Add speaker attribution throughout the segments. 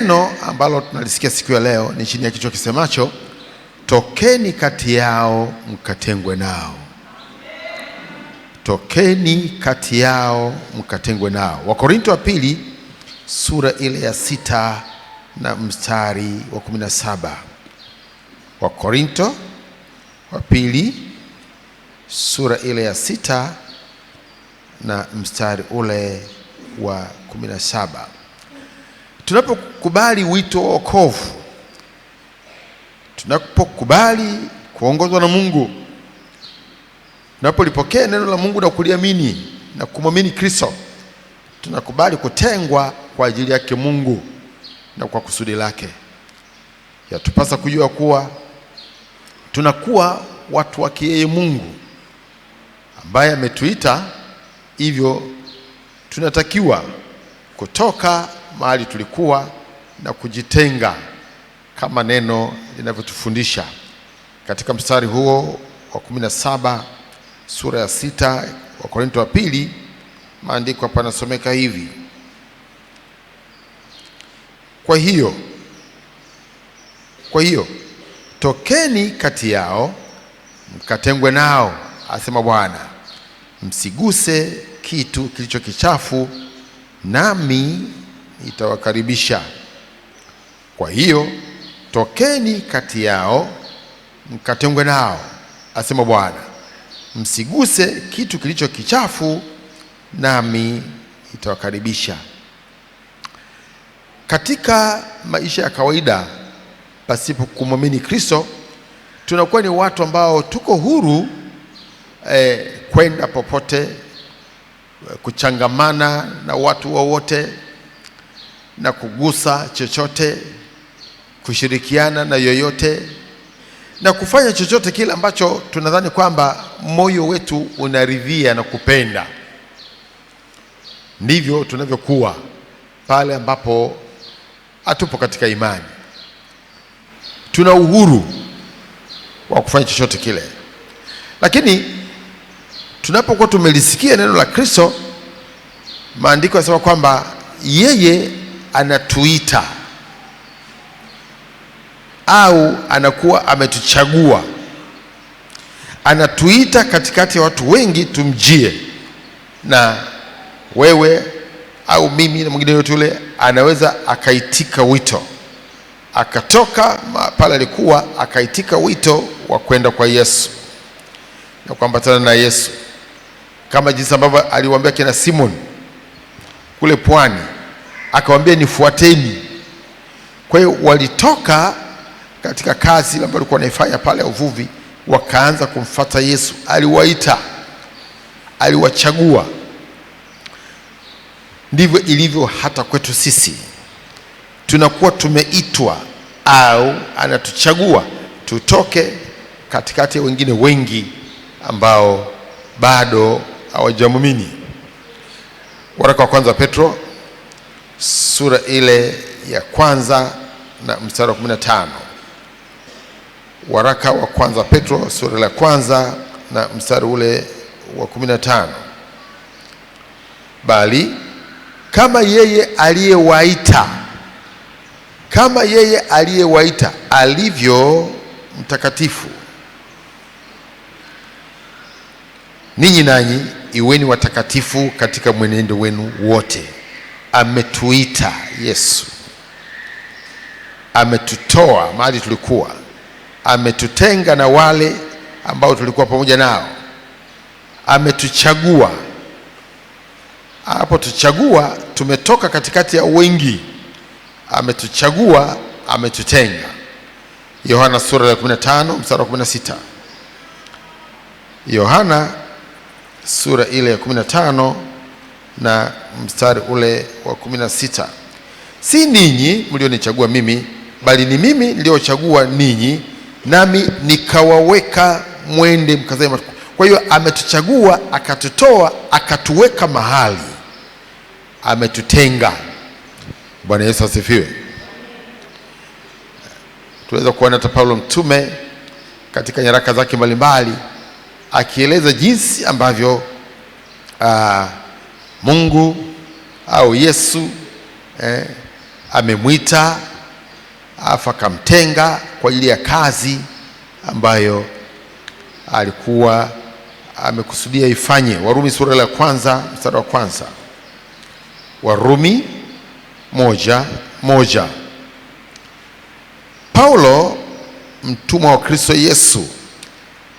Speaker 1: Neno ambalo tunalisikia siku ya leo ni chini ya kichwa kisemacho tokeni kati yao mkatengwe nao. Tokeni kati yao mkatengwe nao. Wakorintho wa pili sura ile ya 6 na mstari wa 17. Wakorintho wa pili sura ile ya 6 na mstari ule wa 17. Tunapokubali wito wa wokovu, tunapokubali kuongozwa na Mungu, tunapolipokea neno la Mungu na kuliamini na kumwamini Kristo, tunakubali kutengwa kwa ajili yake Mungu na kwa kusudi lake. Yatupasa kujua kuwa tunakuwa watu wake yeye Mungu ambaye ametuita, hivyo tunatakiwa kutoka mahali tulikuwa na kujitenga kama neno linavyotufundisha. Katika mstari huo wa 17 sura ya 6 wa Korintho wa pili, maandiko hapa yanasomeka hivi: Kwa hiyo tokeni kati yao mkatengwe nao, asema Bwana, msiguse kitu kilicho kichafu, nami nitawakaribisha. Kwa hiyo tokeni kati yao mkatengwe nao, asema Bwana, msiguse kitu kilicho kichafu, nami nitawakaribisha. Katika maisha ya kawaida pasipo kumwamini Kristo, tunakuwa ni watu ambao tuko huru kwenda popote, kuchangamana na watu wowote na kugusa chochote, kushirikiana na yoyote na kufanya chochote kile ambacho tunadhani kwamba moyo wetu unaridhia na kupenda. Ndivyo tunavyokuwa pale ambapo hatupo katika imani. Tuna uhuru wa kufanya chochote kile, lakini tunapokuwa tumelisikia neno la Kristo, maandiko yanasema kwamba yeye anatuita au anakuwa ametuchagua. Anatuita katikati ya watu wengi tumjie, na wewe au mimi na mwingine yote yule anaweza akaitika wito, akatoka pale alikuwa, akaitika wito wa kwenda kwa Yesu na kuambatana na Yesu, kama jinsi ambavyo aliwaambia kina Simon kule pwani, akawaambia nifuateni. Kwa hiyo walitoka katika kazi ambayo walikuwa wanaifanya pale uvuvi, wakaanza kumfuata Yesu. Aliwaita, aliwachagua. Ndivyo ilivyo hata kwetu sisi. Tunakuwa tumeitwa au anatuchagua tutoke katikati ya wengine wengi ambao bado hawajamwamini. Waraka wa kwanza Petro sura ile ya 1 na mstari wa 15. Waraka wa kwanza Petro sura ya 1 na mstari ule wa 15. Bali kama yeye aliyewaita alivyo mtakatifu, ninyi nanyi iweni watakatifu katika mwenendo wenu wote. Ametuita Yesu, ametutoa mahali tulikuwa, ametutenga na wale ambao tulikuwa pamoja nao, ametuchagua. Hapo tuchagua, tumetoka katikati ya wengi, ametuchagua, ametutenga. Yohana sura ya 15 mstari wa 16. Yohana sura ile ya 15 na mstari ule wa 16. Si ninyi mlionichagua mimi, bali ni mimi niliochagua ninyi, nami nikawaweka mwende mkazae matunda. Kwa hiyo ametuchagua, akatutoa, akatuweka mahali, ametutenga. Bwana Yesu asifiwe. Tunaweza kuona hata Paulo mtume katika nyaraka zake mbalimbali akieleza jinsi ambavyo Mungu au Yesu amemwita afa akamtenga kwa ajili ya kazi ambayo alikuwa amekusudia ifanye. Warumi sura ya kwanza mstari wa kwanza. Warumi 1:1. Paulo, mtumwa wa Kristo Yesu,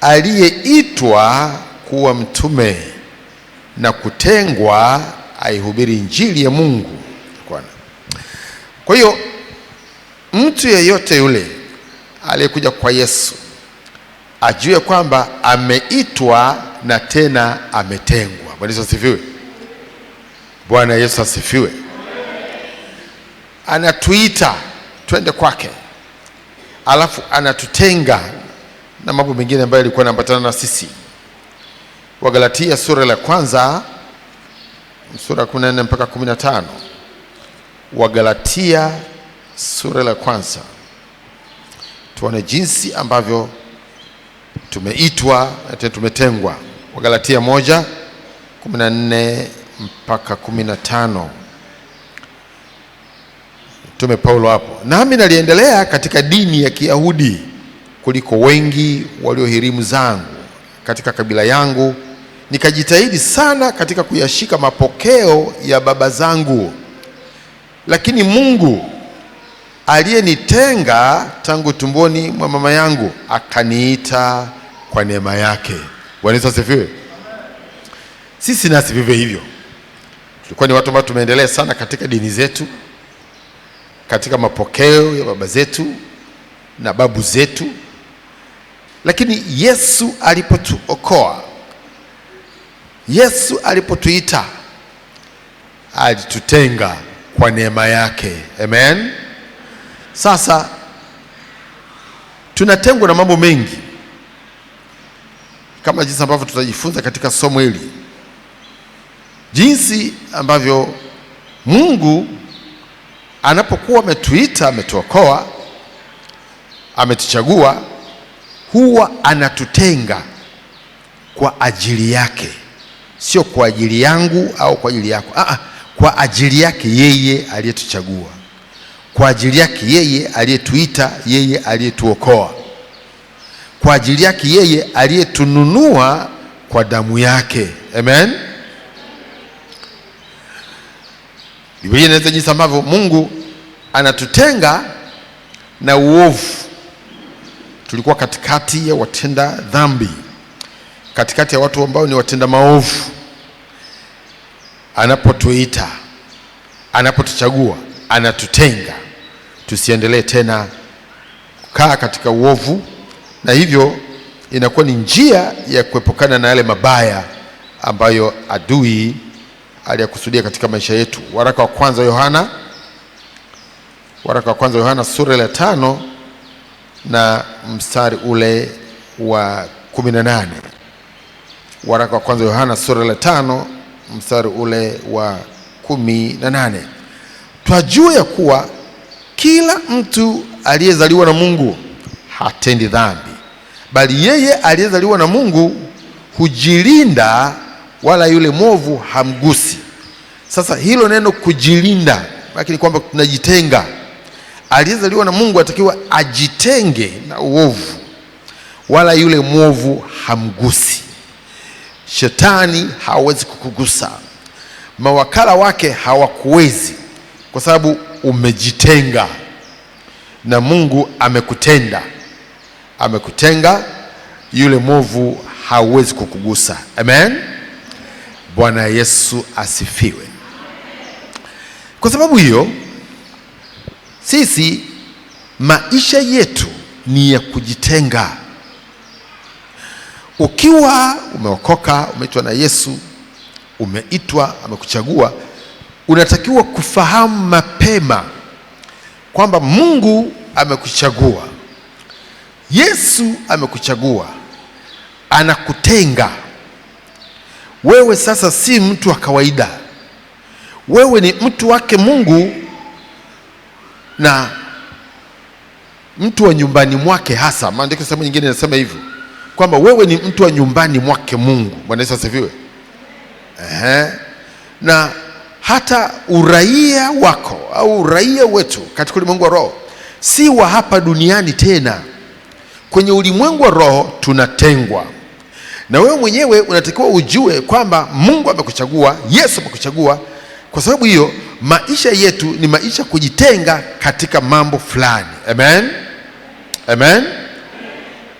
Speaker 1: aliyeitwa kuwa mtume na kutengwa aihubiri injili ya Mungu. Kwa hiyo mtu yeyote yule aliyekuja kwa Yesu ajue kwamba ameitwa na tena ametengwa. Bwana Yesu asifiwe. Bwana Yesu asifiwe. Anatuita twende kwake, alafu anatutenga na mambo mengine ambayo yalikuwa yanaambatana na sisi. Wagalatia sura ya kwanza sura 14 mpaka 15. Wagalatia sura ya kwanza, tuone jinsi ambavyo tumeitwa na tumetengwa. Wagalatia 1:14 mpaka 15. Mtume Paulo hapo: nami naliendelea katika dini ya Kiyahudi kuliko wengi waliohirimu zangu katika kabila yangu, nikajitahidi sana katika kuyashika mapokeo ya baba zangu. Lakini Mungu aliyenitenga tangu tumboni mwa mama yangu akaniita kwa neema yake. Bwana Yesu asifiwe. Sisi nasi vivyo hivyo tulikuwa ni watu ambao tumeendelea sana katika dini zetu, katika mapokeo ya baba zetu na babu zetu, lakini Yesu alipotuokoa, Yesu alipotuita, alitutenga kwa neema yake. Amen. Sasa tunatengwa na mambo mengi, kama jinsi ambavyo tutajifunza katika somo hili, jinsi ambavyo Mungu anapokuwa ametuita, ametuokoa, ametuchagua, huwa anatutenga kwa ajili yake, sio kwa ajili yangu au kwa ajili yako. Kwa ajili yake yeye aliyetuchagua, kwa ajili yake yeye aliyetuita, yeye aliyetuokoa, kwa ajili yake yeye aliyetununua kwa damu yake. Amen. Biblia inaeleza jinsi ambavyo Mungu anatutenga na uovu. Tulikuwa katikati ya watenda dhambi, katikati ya watu ambao ni watenda maovu. Anapotuita, anapotuchagua, anatutenga tusiendelee tena kukaa katika uovu, na hivyo inakuwa ni njia ya kuepukana na yale mabaya ambayo adui aliyakusudia katika maisha yetu. Waraka wa kwanza Yohana sura ya 5 na mstari ule wa 18. Waraka wa kwanza Yohana sura ya 5 mstari ule wa 18. Twajua ya kuwa kila mtu aliyezaliwa na Mungu hatendi dhambi, bali yeye aliyezaliwa na Mungu hujilinda, wala yule mwovu hamgusi. Sasa hilo neno kujilinda, lakini kwamba tunajitenga. Aliyezaliwa na Mungu atakiwa ajitenge na uovu, wala yule mwovu hamgusi. Shetani hawezi kukugusa, mawakala wake hawakuwezi, kwa sababu umejitenga na Mungu. Amekutenga, yule mwovu hawezi kukugusa. Amen. Bwana Yesu asifiwe. Kwa sababu hiyo, sisi maisha yetu ni ya kujitenga. Ukiwa umeokoka, umeitwa na Yesu, umeitwa, amekuchagua, unatakiwa kufahamu mapema kwamba Mungu amekuchagua, Yesu amekuchagua, anakutenga. Wewe sasa si mtu wa kawaida, wewe ni mtu wake Mungu, na mtu wa nyumbani mwake hasa. Maandiko sehemu nyingine inasema hivyo kwamba wewe ni mtu wa nyumbani mwake Mungu. Bwana Yesu asifiwe. Na hata uraia wako au uraia wetu katika ulimwengu wa roho si wa hapa duniani tena. Kwenye ulimwengu wa roho tunatengwa, na wewe mwenyewe unatakiwa ujue kwamba Mungu amekuchagua, Yesu amekuchagua. Kwa sababu hiyo maisha yetu ni maisha kujitenga katika mambo fulani. Amen, amen.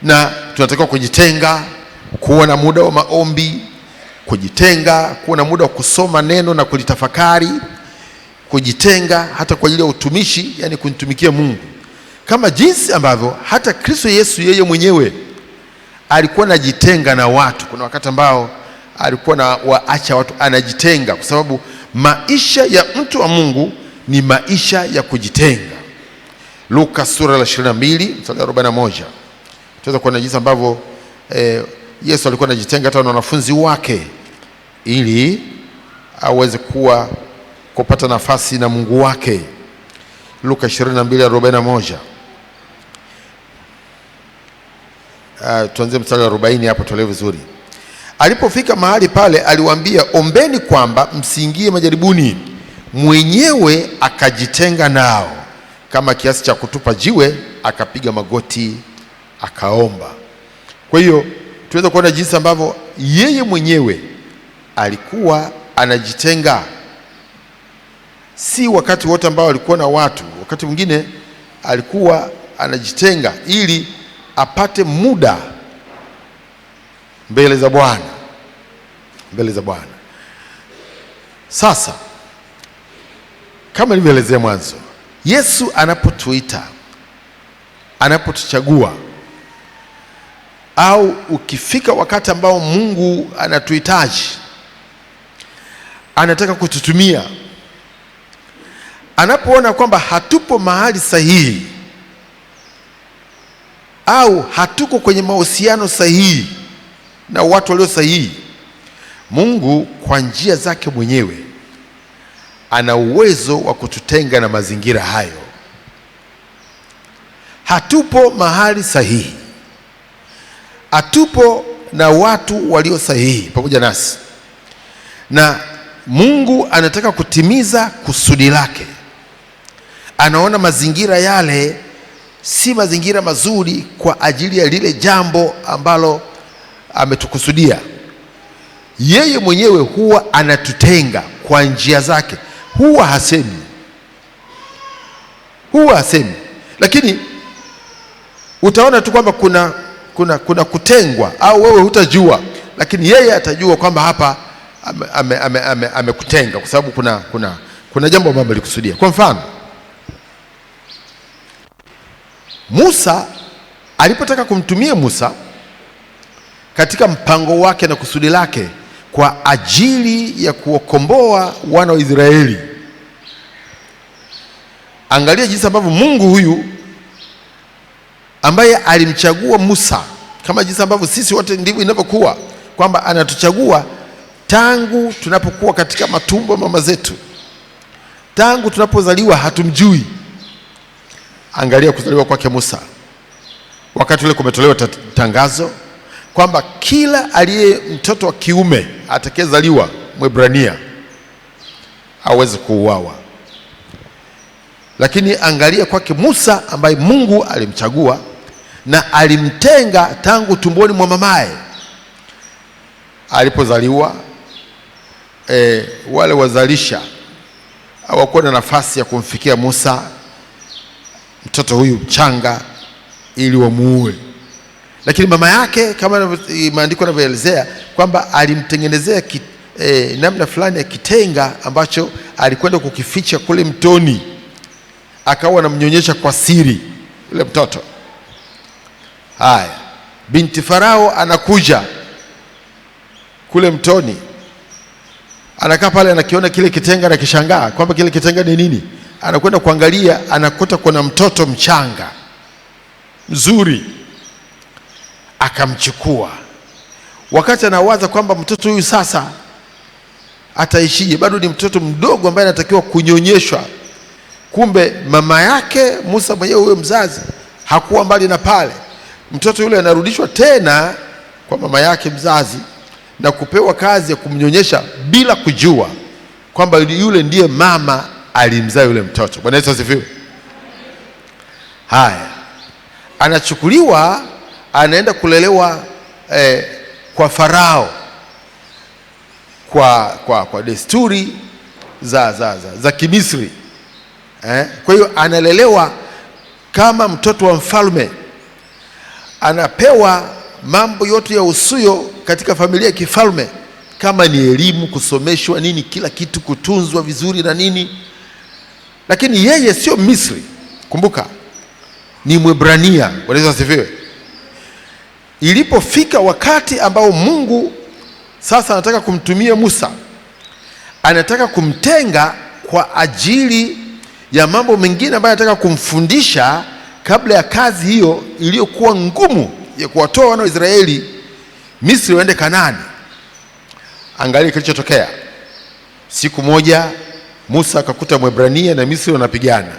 Speaker 1: Na tunatakiwa kujitenga, kuwa na muda wa maombi, kujitenga, kuwa na muda wa kusoma neno na kulitafakari, kujitenga hata kwa ajili ya utumishi, yani kumtumikia Mungu, kama jinsi ambavyo hata Kristo Yesu yeye mwenyewe alikuwa anajitenga na watu. Kuna wakati ambao alikuwa na waacha watu, anajitenga, kwa sababu maisha ya mtu wa Mungu ni maisha ya kujitenga. Luka sura la 22 mstari 41 tunaweza kuona jinsi ambavyo Yesu alikuwa anajitenga hata na wanafunzi wake ili aweze kupata nafasi na Mungu wake. Luka 22:41. Tuanze mstari wa 40 hapo tuelewe vizuri. Alipofika mahali pale aliwaambia, ombeni kwamba msiingie majaribuni. Mwenyewe akajitenga nao kama kiasi cha kutupa jiwe, akapiga magoti akaomba. Kwa hiyo tuweza kuona jinsi ambavyo yeye mwenyewe alikuwa anajitenga. Si wakati wote ambao alikuwa na watu, wakati mwingine alikuwa anajitenga ili apate muda mbele za Bwana, mbele za Bwana. Sasa kama nilivyoelezea mwanzo, Yesu anapotuita, anapotuchagua, au ukifika wakati ambao Mungu anatuhitaji, anataka kututumia, anapoona kwamba hatupo mahali sahihi au hatuko kwenye mahusiano sahihi na watu walio sahihi, Mungu kwa njia zake mwenyewe ana uwezo wa kututenga na mazingira hayo. Hatupo mahali sahihi, hatupo na watu walio sahihi pamoja nasi, na Mungu anataka kutimiza kusudi lake. Anaona mazingira yale si mazingira mazuri kwa ajili ya lile jambo ambalo ametukusudia. Yeye mwenyewe huwa anatutenga kwa njia zake. Huwa hasemi, lakini utaona tu kwamba kuna kutengwa, au wewe hutajua, lakini yeye atajua kwamba hapa amekutenga kwa sababu kuna jambo ambalo alikusudia. Kwa mfano, Musa alipotaka kumtumia Musa katika mpango wake na kusudi lake kwa ajili ya kuwakomboa wana wa Israeli, angalia jinsi ambavyo Mungu huyu ambaye alimchagua Musa, kama jinsi ambavyo sisi wote ndivyo inavyokuwa kwamba anatuchagua tangu tunapokuwa katika matumbo mama zetu, tangu tunapozaliwa hatumjui. Angalia kuzaliwa kwake Musa. Wakati ule kumetolewa tangazo kwamba kila aliye mtoto wa kiume atakayezaliwa Mwebrania aweze kuuawa. Lakini angalia kwake Musa ambaye Mungu alimchagua na alimtenga tangu tumboni mwa mamaye. Alipozaliwa wale wazalisha hawakuwa na nafasi ya kumfikia Musa, mtoto huyu mchanga, ili wamuue. Lakini mama yake, kama maandiko yanavyoelezea, kwamba alimtengenezea namna fulani ya kitenga ambacho alikwenda kukificha kule mtoni, akawa anamnyonyesha kwa siri yule mtoto. Haya, binti Farao anakuja kule mtoni, anakaa pale, anakiona kile kitenga na kishangaa kwamba kile kitenga ni nini. Anakwenda kuangalia, anakuta kuna mtoto mchanga mzuri, akamchukua. Wakati anawaza kwamba mtoto huyu sasa ataishije, bado ni mtoto mdogo ambaye anatakiwa kunyonyeshwa, kumbe mama yake Musa mwenyewe, huyo mzazi, hakuwa mbali na pale. Mtoto yule anarudishwa tena kwa mama yake mzazi na kupewa kazi ya kumnyonyesha bila kujua kwamba yule ndiye mama alimzaa yule mtoto. Bwana Yesu asifiwe. Haya, anachukuliwa anaenda kulelewa kwa Farao kwa desturi za Kimisri. Kwa hiyo analelewa kama mtoto wa mfalme, anapewa mambo yote ya usuyo katika familia ya kifalme, kama ni elimu, kusomeshwa nini, kila kitu, kutunzwa vizuri na nini. Lakini yeye sio Misri, kumbuka ni Mwebrania. Bwana Yesu asifiwe. Ilipofika wakati ambao Mungu sasa anataka kumtumia Musa, anataka kumtenga kwa ajili ya mambo mengine ambayo anataka kumfundisha kabla ya kazi hiyo iliyokuwa ngumu ya kuwatoa wana wa Israeli Misri waende Kanaani. Angalia kilichotokea. Siku moja Musa akakuta Mwebrania na Misri wanapigana.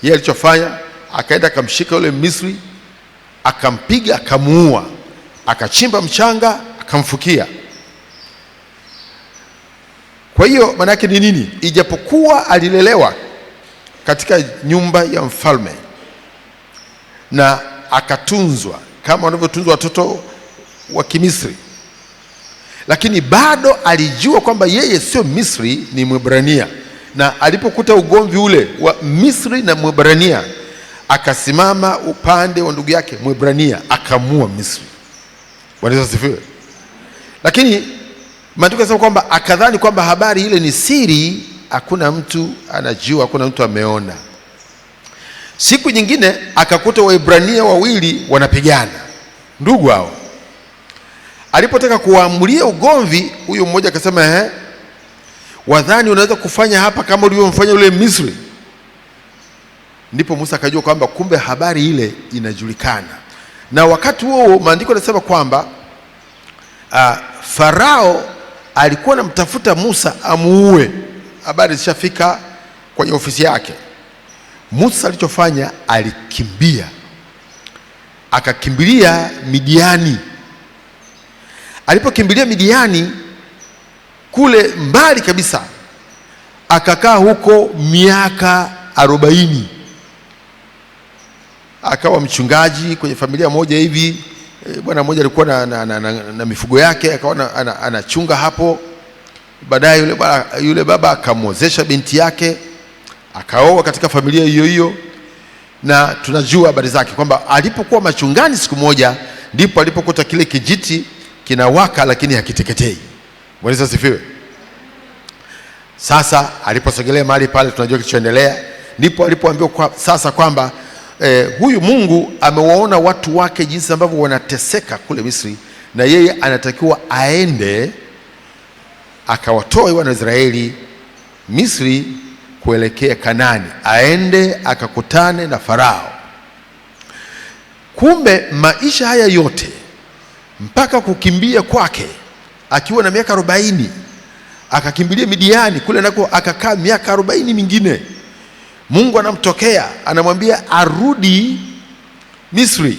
Speaker 1: Yeye alichofanya, akaenda akamshika yule Misri, akampiga, akamuua, akachimba mchanga, akamfukia. Kwa hiyo maana yake ni nini? Ijapokuwa alilelewa katika nyumba ya mfalme na akatunzwa kama wanavyotunzwa watoto wa Kimisri, lakini bado alijua kwamba yeye sio Misri, ni Mwebrania. Na alipokuta ugomvi ule wa Misri na Mwebrania, akasimama upande wa ndugu yake Mwebrania, akamua Misri. Bwana Yesu asifiwe. Lakini maandiko yanasema kwamba akadhani kwamba habari ile ni siri, hakuna mtu anajua, hakuna mtu ameona. Siku nyingine akakuta Waebrania wawili wanapigana, ndugu hao. Alipotaka kuamulia ugomvi, huyo mmoja akasema, wadhani unaweza kufanya hapa kama ulivyomfanya yule Misri? Ndipo Musa akajua kwamba kumbe habari ile inajulikana. Na wakati huo maandiko yanasema kwamba Farao alikuwa anamtafuta Musa amuue. Habari zishafika kwenye ofisi yake. Musa alichofanya, alikimbia, akakimbilia Midiani. Alipokimbilia Midiani kule mbali kabisa, akakaa huko miaka 40. Akawa mchungaji kwenye familia moja hivi. Bwana mmoja alikuwa na mifugo yake, akawa anachunga hapo. Baadaye yule baba akamwozesha binti yake, akaoa katika familia hiyo hiyo, na tunajua habari zake kwamba alipokuwa machungani, siku moja ndipo alipokuta kile kijiti kinawaka lakini hakiteketei. Bwana Yesu asifiwe. Sasa aliposogelea mahali pale, tunajua kilichoendelea. Ndipo alipoambiwa sasa kwamba huyu Mungu amewaona watu wake jinsi ambavyo wanateseka kule Misri, na yeye anatakiwa aende akawatoe wana wa Israeli Misri kuelekea Kanaani, aende akakutane na Farao. Kumbe maisha haya yote mpaka kukimbia kwake akiwa na miaka 40, akakimbilia Midiani kule nako akakaa miaka 40 mingine. Mungu anamtokea, anamwambia arudi Misri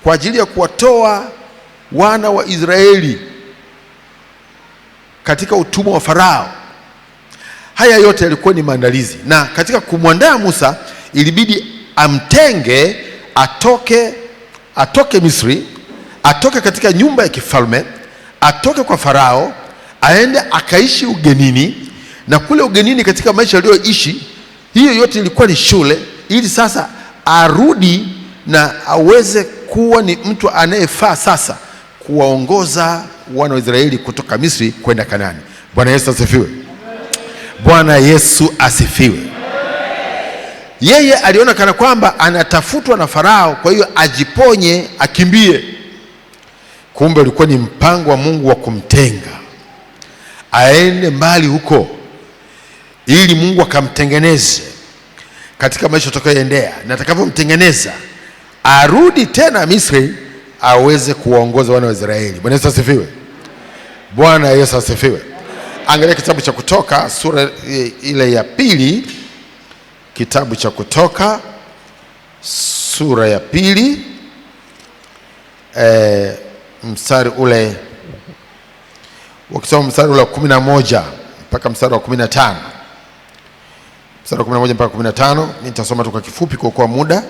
Speaker 1: kwa ajili ya kuwatoa wana wa Israeli katika utumwa wa Farao. Haya yote yalikuwa ni maandalizi, na katika kumwandaa Musa ilibidi amtenge, atoke Misri, atoke katika nyumba ya kifalme, atoke kwa Farao, aende akaishi ugenini. Na kule ugenini, katika maisha aliyoishi, hiyo yote ilikuwa ni shule, ili sasa arudi na aweze kuwa ni mtu anayefaa sasa kuwaongoza wana wa Israeli kutoka Misri kwenda Kanaani. Bwana Yesu asifiwe. Bwana Yesu asifiwe. Yeye aliona kana kwamba anatafutwa na Farao, kwa hiyo ajiponye, akimbie. Kumbe ulikuwa ni mpango wa Mungu wa kumtenga aende mbali huko, ili Mungu akamtengeneze katika maisha atakayoendea, na atakavyomtengeneza arudi tena Misri aweze kuwaongoza wana wa Israeli. Bwana Yesu asifiwe. Bwana Yesu asifiwe. Angalia kitabu cha Kutoka sura ile ya 2. Kitabu cha Kutoka sura ya 2, mstari ule, wakisoma mstari ule wa 11 mpaka mstari wa 15. Mstari wa 11 mpaka 15, mimi nitasoma tu kwa kifupi kwa muda.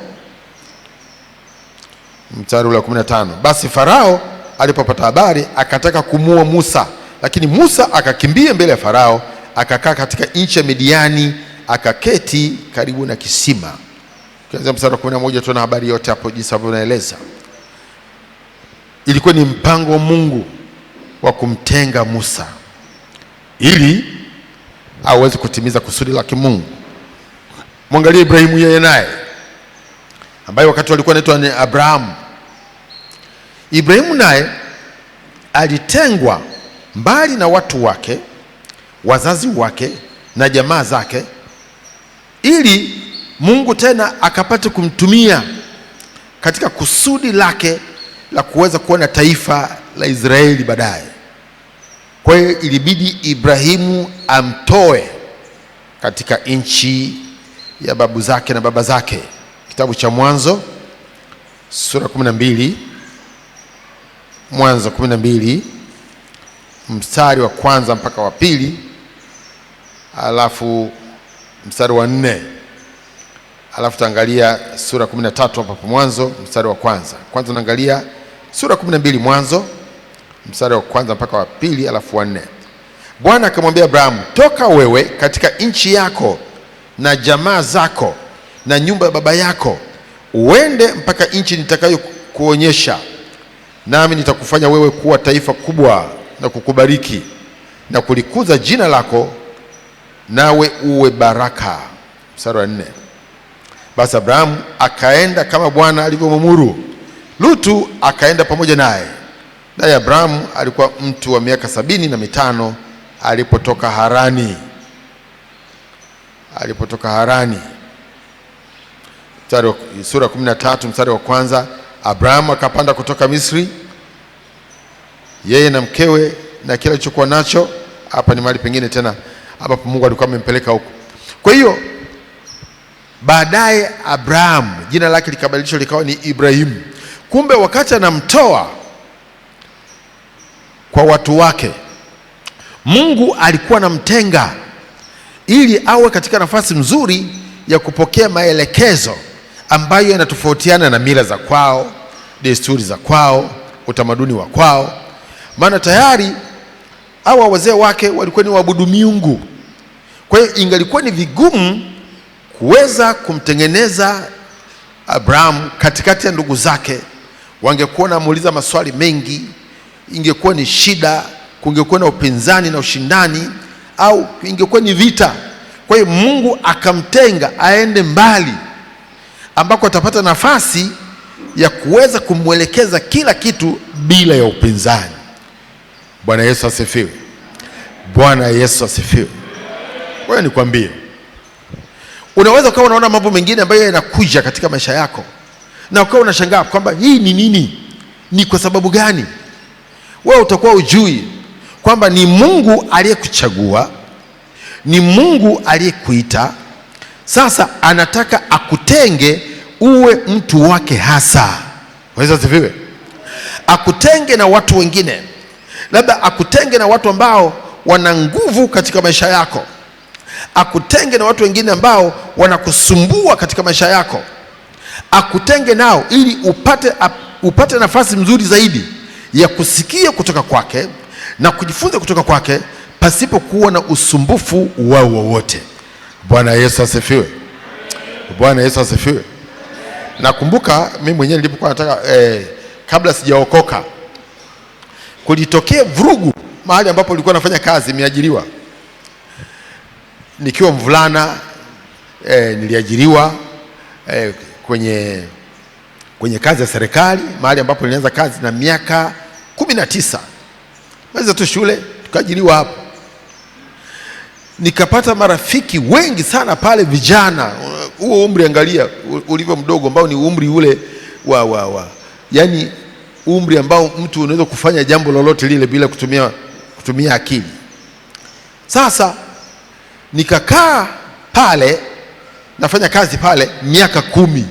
Speaker 1: Mstari ule wa 15. Basi Farao alipopata habari akataka kumuua Musa, lakini Musa akakimbia mbele ya Farao, akakaa katika nchi ya Midiani, akaketi karibu na kisima. Kuanzia mstari wa 11 tuna habari yote hapo jinsi ambavyo naeleza. Ilikuwa ni mpango wa Mungu wa kumtenga Musa ili aweze kutimiza kusudi la Mungu. Mwangalie Ibrahimu, yeye naye ambaye wakati alikuwa anaitwa ni Abrahamu. Ibrahimu naye alitengwa mbali na watu wake, wazazi wake na jamaa zake, ili Mungu tena akapate kumtumia katika kusudi lake la kuweza kuwa na taifa la Israeli baadaye. Kwa hiyo ilibidi Ibrahimu amtoe katika nchi ya babu zake na baba zake. Kitabu cha Mwanzo sura 12, Mwanzo 12 mstari wa 1 mpaka wa 2, alafu mstari wa 4, alafu taangalia sura 13 hapo Mwanzo mstari wa 1. Kwanza naangalia sura 12 Mwanzo mstari wa 1 mpaka wa 2, alafu wa 4. Bwana akamwambia Abrahamu, toka wewe katika nchi yako na jamaa zako na nyumba ya baba yako, uende mpaka nchi nitakayokuonyesha, nami nitakufanya wewe kuwa taifa kubwa na kukubariki na kulikuza jina lako, nawe uwe baraka. Mstari wa 4. Basi Abrahamu akaenda kama Bwana alivyomwamuru. Lutu akaenda pamoja naye. Naye Abrahamu alikuwa mtu wa miaka 75 alipotoka Harani. Sura 13 mstari wa 1. Abrahamu akapanda kutoka Misri, yeye na mkewe na kila alichokuwa nacho. Hapa ni mahali pengine tena ambapo Mungu alikuwa amempeleka huko. Kwa hiyo baadaye Abrahamu jina lake likabadilishwa likawa ni Ibrahimu. Kumbe wakati anamtoa kwa watu wake, Mungu alikuwa anamtenga ili awe katika nafasi nzuri ya kupokea maelekezo ambayo yanatofautiana na mila za kwao, desturi za kwao, utamaduni wa kwao. Maana tayari hawa wazee wake walikuwa ni waabudu miungu. Kwa hiyo ingalikuwa ni vigumu kuweza kumtengeneza Abrahamu katikati ya ndugu zake. Wangekuwa namuuliza maswali mengi, ingekuwa ni shida, kungekuwa na upinzani na ushindani, au ingekuwa ni vita. Kwa hiyo Mungu akamtenga aende mbali ambako atapata nafasi ya kuweza kumwelekeza kila kitu bila ya upinzani. Bwana Yesu asifiwe. Bwana Yesu asifiwe. Wewe nikwambie, unaweza ukawa unaona mambo mengine ambayo yanakuja katika maisha yako na ukawa unashangaa kwamba hii ni nini, ni kwa sababu gani? Wewe utakuwa ujui kwamba ni Mungu aliyekuchagua, ni Mungu aliyekuita. Sasa anataka akutenge uwe mtu wake hasa. Bwana asifiwe. Akutenge na watu wengine, labda akutenge na watu ambao wana nguvu katika maisha yako, akutenge na watu wengine ambao wanakusumbua katika maisha yako, akutenge nao ili upate nafasi nzuri zaidi ya kusikia kutoka kwake na kujifunza kutoka kwake pasipo kuwa na usumbufu wao wowote. Bwana Yesu asifiwe. Bwana Yesu asifiwe. Nakumbuka mimi mwenyewe nilipokuwa nataka kabla sijaokoka, kulitokea vurugu mahali ambapo nilikuwa nafanya kazi, nimeajiriwa. Nikiwa mvulana niliajiriwa kwenye kazi ya serikali, mahali ambapo nilianza kazi na miaka 19. Maliza tu shule tukaajiriwa hapo. Nikapata marafiki wengi sana pale, vijana. Huo umri, angalia ulivyo mdogo, ambao ni umri ule yani umri ambao mtu unaweza kufanya jambo lolote lile bila kutumia akili. Sasa nikakaa pale nafanya kazi pale miaka 10.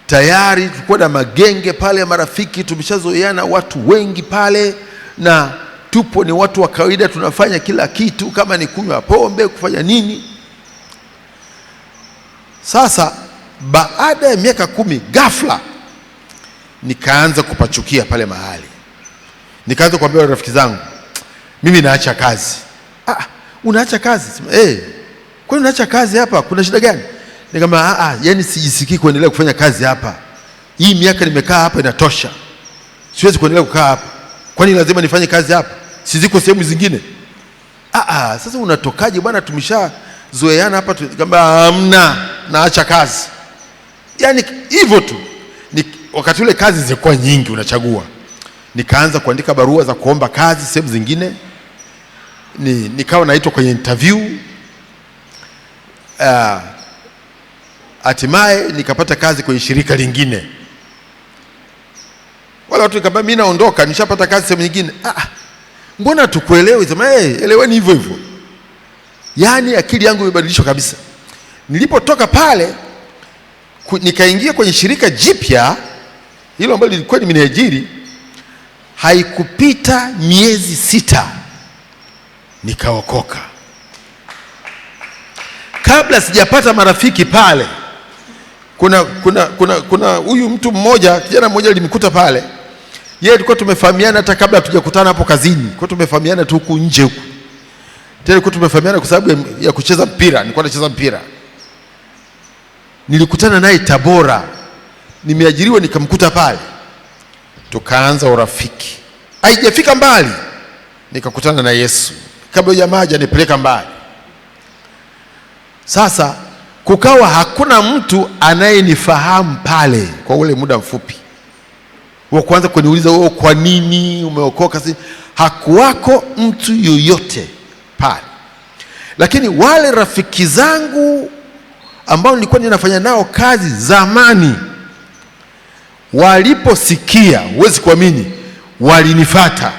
Speaker 1: tayari tulikuwa na magenge pale ya marafiki, tumeshazoeana watu wengi pale, na tupo ni watu wa kawaida, tunafanya kila kitu, kama ni kunywa pombe, kufanya nini. Sasa baada ya miaka 10 ghafla nikaanza kupachukia pale mahali, nikaanza kuambia rafiki zangu, mimi naacha kazi. Unaacha kazi? Kwani unaacha kazi hapa, kuna shida gani? Nikamwambia yani sijisikii kuendelea kufanya kazi hapa, hii miaka nimekaa hapa inatosha, siwezi kuendelea kukaa hapa. Kwani lazima nifanye kazi hapa? Si ziko sehemu zingine? Sasa unatokaje bwana, tumeshazoeana hapa. Nikamwambia hamna, naacha kazi. Yani hivyo tu. Wakati ule kazi zilikuwa nyingi, unachagua. Nikaanza kuandika barua za kuomba kazi sehemu zingine, nikawa naitwa kwenye interview. Hatimaye nikapata kazi kwenye shirika lingine. Wala watu nikamwambia mimi naondoka, nishapata kazi sehemu nyingine. Mbona tukuelewi? Sema eleweni hivyo hivyo. Yaani akili yangu imebadilishwa kabisa. Nilipotoka pale nikaingia kwenye shirika jipya hilo ambalo lilikuwa nimeniajiri, haikupita miezi 6 nikaokoka. Kabla sijapata marafiki pale, kuna huyu mtu mmoja, kijana mmoja alimkuta pale. Yeye tulikuwa tumefahamiana hata kabla hatujakutana hapo kazini. Tulikuwa tumefahamiana tu huku nje huku. Tena tulikuwa tumefahamiana kwa sababu ya kucheza mpira. Nilikuwa nacheza mpira. Nilikutana naye Tabora. Nimeajiriwa nikamkuta pale. Tukaanza urafiki. Haijafika mbali, nikakutana na Yesu. Kabla jamaa hajanipeleka mbali. Sasa kukawa hakuna mtu anayenifahamu pale kwa ule muda mfupi. Wa kwanza kuniuliza wewe kwa nini umeokoka? Hakuwako mtu yoyote pale. Lakini wale rafiki zangu ambao nilikuwa ninafanya nao kazi zamani, waliposikia, huwezi kuamini, walinifuata.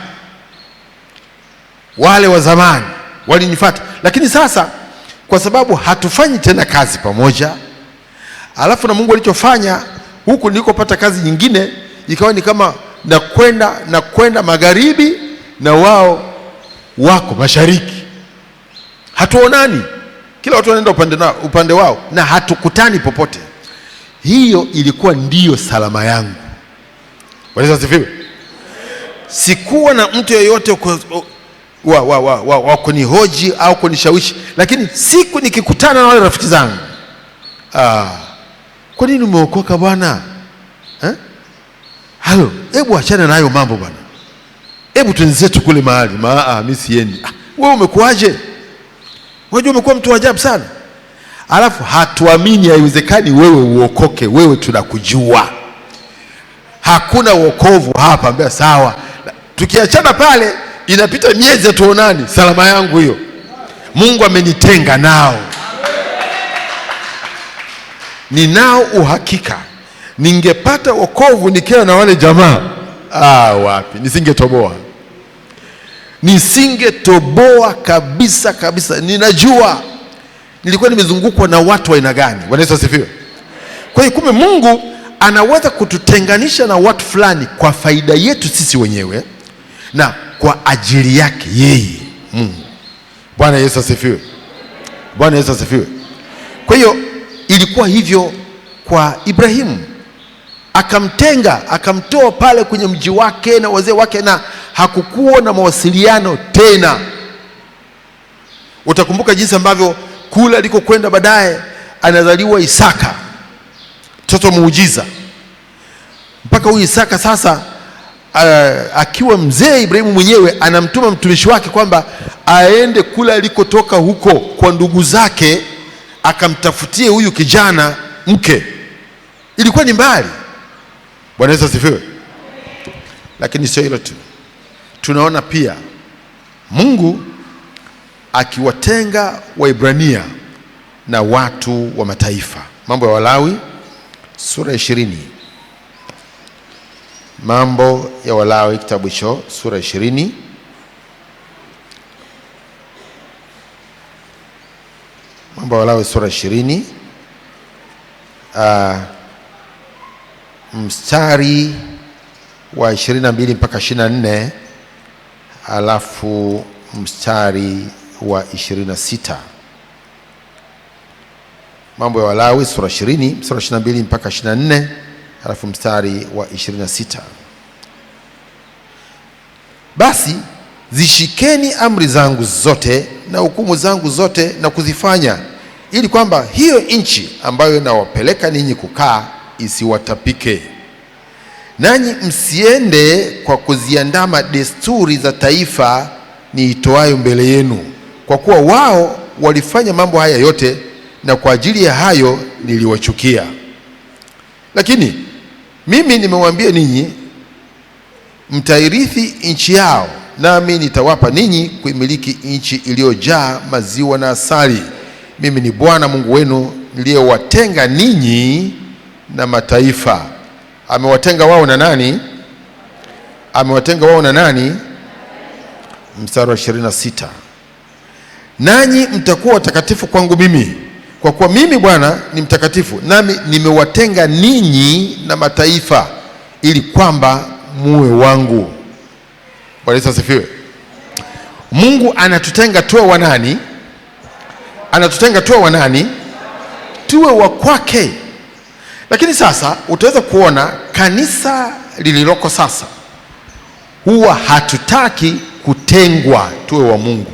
Speaker 1: Wale wa zamani walinifuata. Lakini sasa kwa sababu hatufanyi tena kazi pamoja, alafu na Mungu alichofanya huku nilikopata kazi nyingine, ikawa ni kama nakwenda magharibi na wao wako mashariki. Hatuonani, kila watu wanaenda upande wao na hatukutani popote. Hiyo ilikuwa ndiyo salama yangu. Bwana asifiwe. Sikuwa na mtu yeyote wa kunihoji au kunishawishi. Lakini siku nikikutana na wale rafiki zangu, kwa nini umeokoka bwana? Halo, hebu achana na hayo mambo bwana, hebu tuenzetu kule mahali. Mimi siendi. Wewe umekuaje? Wewe umekuwa mtu wa ajabu sana. Alafu hatuamini, haiwezekani wewe uokoke. Wewe tunakujua, hakuna wokovu hapa. Ambia sawa, tukiachana pale inapita miezi hatuonani. Salama yangu hiyo, Mungu amenitenga nao. Ninao uhakika ningepata wokovu nikiwa na wale jamaa, wapi, nisingetoboa kabisa kabisa. Ninajua nilikuwa nimezungukwa na watu wa aina gani. Bwana Yesu asifiwe. Kwa hiyo kumbe Mungu anaweza kututenganisha na watu fulani kwa faida yetu sisi wenyewe na kwa ajili yake yeye Mungu. Bwana Yesu asifiwe. Bwana Yesu asifiwe. Kwa hiyo ilikuwa hivyo kwa Ibrahimu. Akamtenga, akamtoa pale kwenye mji wake na wazee wake, na hakukuwa na mawasiliano tena. Utakumbuka jinsi ambavyo kule alikokwenda baadaye anazaliwa Isaka, mtoto muujiza. Mpaka huyu Isaka sasa akiwa mzee, Ibrahimu mwenyewe anamtuma mtumishi wake kwamba aende kule alikotoka huko kwa ndugu zake, akamtafutie huyu kijana mke. Ilikuwa ni mbali. Bwana Yesu asifiwe. Lakini sio hilo tu, tunaona pia Mungu akiwatenga Waebrania na watu wa mataifa. Mambo ya Walawi sura 20. Mambo ya Walawi kitabu hicho sura 20. Mambo ya Walawi sura 20. mstari wa 22 mpaka 24, alafu mstari wa 26. Mambo ya Walawi sura 20 mstari wa 22 mpaka 24, alafu mstari wa 26. Basi zishikeni amri zangu zote na hukumu zangu zote na kuzifanya, ili kwamba hiyo nchi ambayo nawapeleka ninyi kukaa isiwatapike. Nanyi msiende kwa kuziandama desturi za taifa niitoayo mbele yenu, kwa kuwa wao walifanya mambo haya yote, na kwa ajili ya hayo niliwachukia. Lakini mimi nimewaambia ninyi, mtairithi nchi yao, nami nitawapa ninyi kuimiliki nchi iliyojaa maziwa na asali. Mimi ni Bwana Mungu wenu niliyewatenga ninyi na mataifa. Amewatenga wao na nani? Amewatenga wao na nani? Mstari wa 26. Nanyi mtakuwa watakatifu kwangu mimi, kwa kuwa mimi Bwana ni mtakatifu, nami nimewatenga ninyi na mataifa, ili kwamba muwe wangu. Bwana Yesu asifiwe. Mungu anatutenga tuwe wa nani? Anatutenga tuwe wa nani? Tuwe wa kwake. Lakini sasa utaweza kuona kanisa lililoko sasa, huwa hatutaki kutengwa tuwe wa Mungu.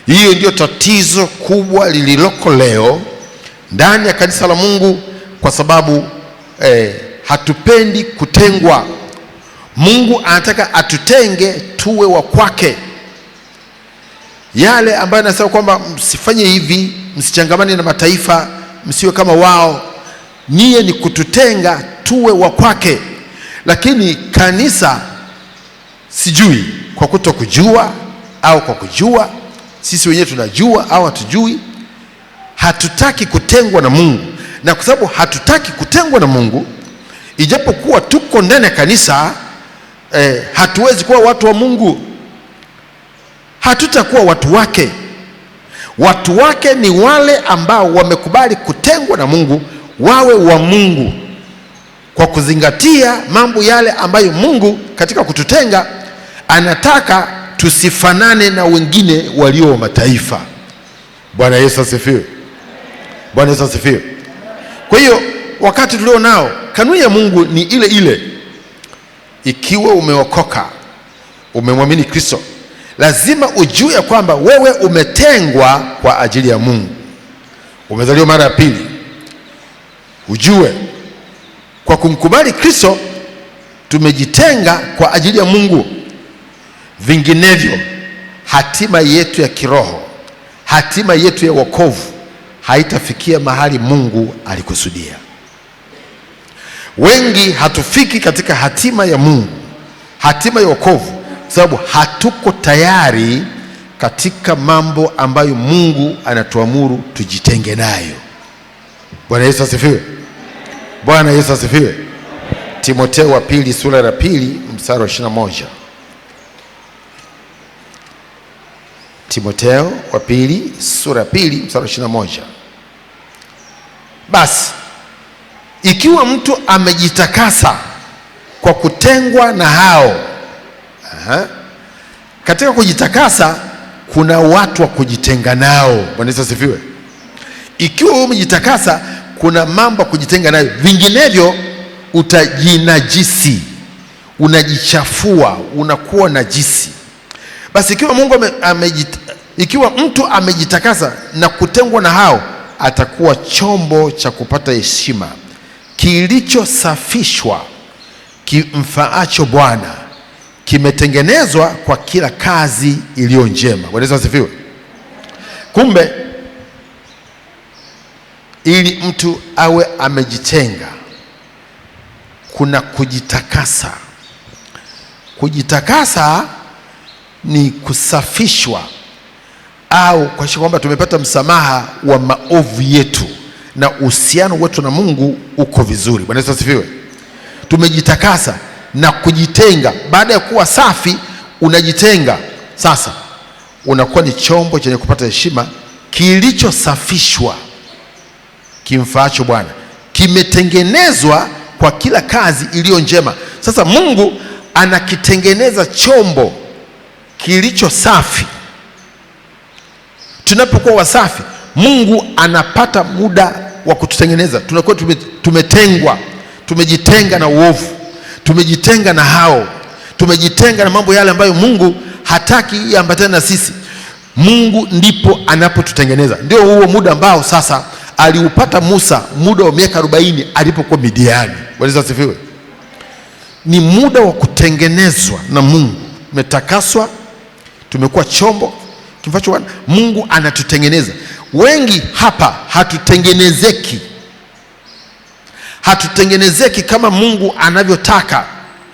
Speaker 1: Hiyo ndio tatizo kubwa lililoko leo ndani ya kanisa la Mungu, kwa sababu hatupendi kutengwa. Mungu anataka atutenge tuwe wa kwake. Yale ambayo anasema kwamba msifanye hivi, msichangamane na mataifa, msiwe kama wao, nia ni kututenga tuwe wa kwake. Lakini kanisa, sijui kwa kutokujua au kwa kujua, sisi wenyewe tunajua au hatujui, hatutaki kutengwa na Mungu. Na kwa sababu hatutaki kutengwa na Mungu, ijapokuwa tuko ndani ya kanisa, hatuwezi kuwa watu wa Mungu. Hatutakuwa watu wake. Watu wake ni wale ambao wamekubali kutengwa na Mungu, wawe wa Mungu kwa kuzingatia mambo yale ambayo Mungu katika kututenga anataka tusifanane na wengine walio wa mataifa. Bwana Yesu asifiwe. Bwana Yesu asifiwe. Kwa hiyo wakati tulio nao, kanuni ya Mungu ni ile ile. Ikiwa umeokoka, umemwamini Kristo, lazima ujue ya kwamba wewe umetengwa kwa ajili ya Mungu. Umezaliwa mara ya pili, ujue kwa kumkubali Kristo tumejitenga kwa ajili ya Mungu. Vinginevyo hatima yetu ya kiroho, hatima yetu ya wokovu haitafikia mahali Mungu alikusudia. Wengi hatufiki katika hatima ya Mungu, hatima ya wokovu, sababu hatuko tayari katika mambo ambayo Mungu anatuamuru tujitenge nayo. Bwana Yesu asifiwe. Bwana Yesu asifiwe. Timotheo wa pili sura ya pili mstari wa 21. Timotheo wa pili sura ya pili mstari wa 21. Basi ikiwa mtu amejitakasa kwa kutengwa na hao, katika kujitakasa kuna watu wa kujitenga nao. Bwana Yesu asifiwe. Ikiwa wewe umejitakasa, kuna mambo ya kujitenga nayo, vinginevyo utajinajisi, unajichafua, unakuwa najisi. Basi ikiwa mtu amejitakasa na kutengwa na hao, atakuwa chombo cha kupata heshima, kilichosafishwa, kimfaacho Bwana, kimetengenezwa kwa kila kazi iliyo njema. Bwana Yesu asifiwe. Kumbe ili mtu awe amejitenga, kuna kujitakasa. Kujitakasa ni kusafishwa, au kwa kwamba tumepata msamaha wa maovu yetu na uhusiano wetu na Mungu uko vizuri. Bwana Yesu asifiwe. Tumejitakasa na kujitenga. Baada ya kuwa safi, unajitenga. Sasa unakuwa ni chombo chenye kupata heshima, kilichosafishwa, kimfaacho Bwana, kimetengenezwa kwa kila kazi iliyo njema. Sasa Mungu anakitengeneza chombo kilicho safi. Tunapokuwa wasafi, Mungu anapata muda wa kututengeneza. Tunakuwa tumetengwa, tumejitenga na uovu, tumejitenga na hao, tumejitenga na mambo yale ambayo Mungu hataki yaambatane na sisi. Mungu ndipo anapotutengeneza. Ndio huo muda ambao sasa aliupata Musa, muda wa miaka 40 alipokuwa Midiani. Bwana Yesu asifiwe. Ni muda wa kutengenezwa na Mungu. Tumetakaswa, tumekuwa chombo kimfacho Mungu anatutengeneza. Wengi hapa hatutengenezeki kama Mungu anavyotaka.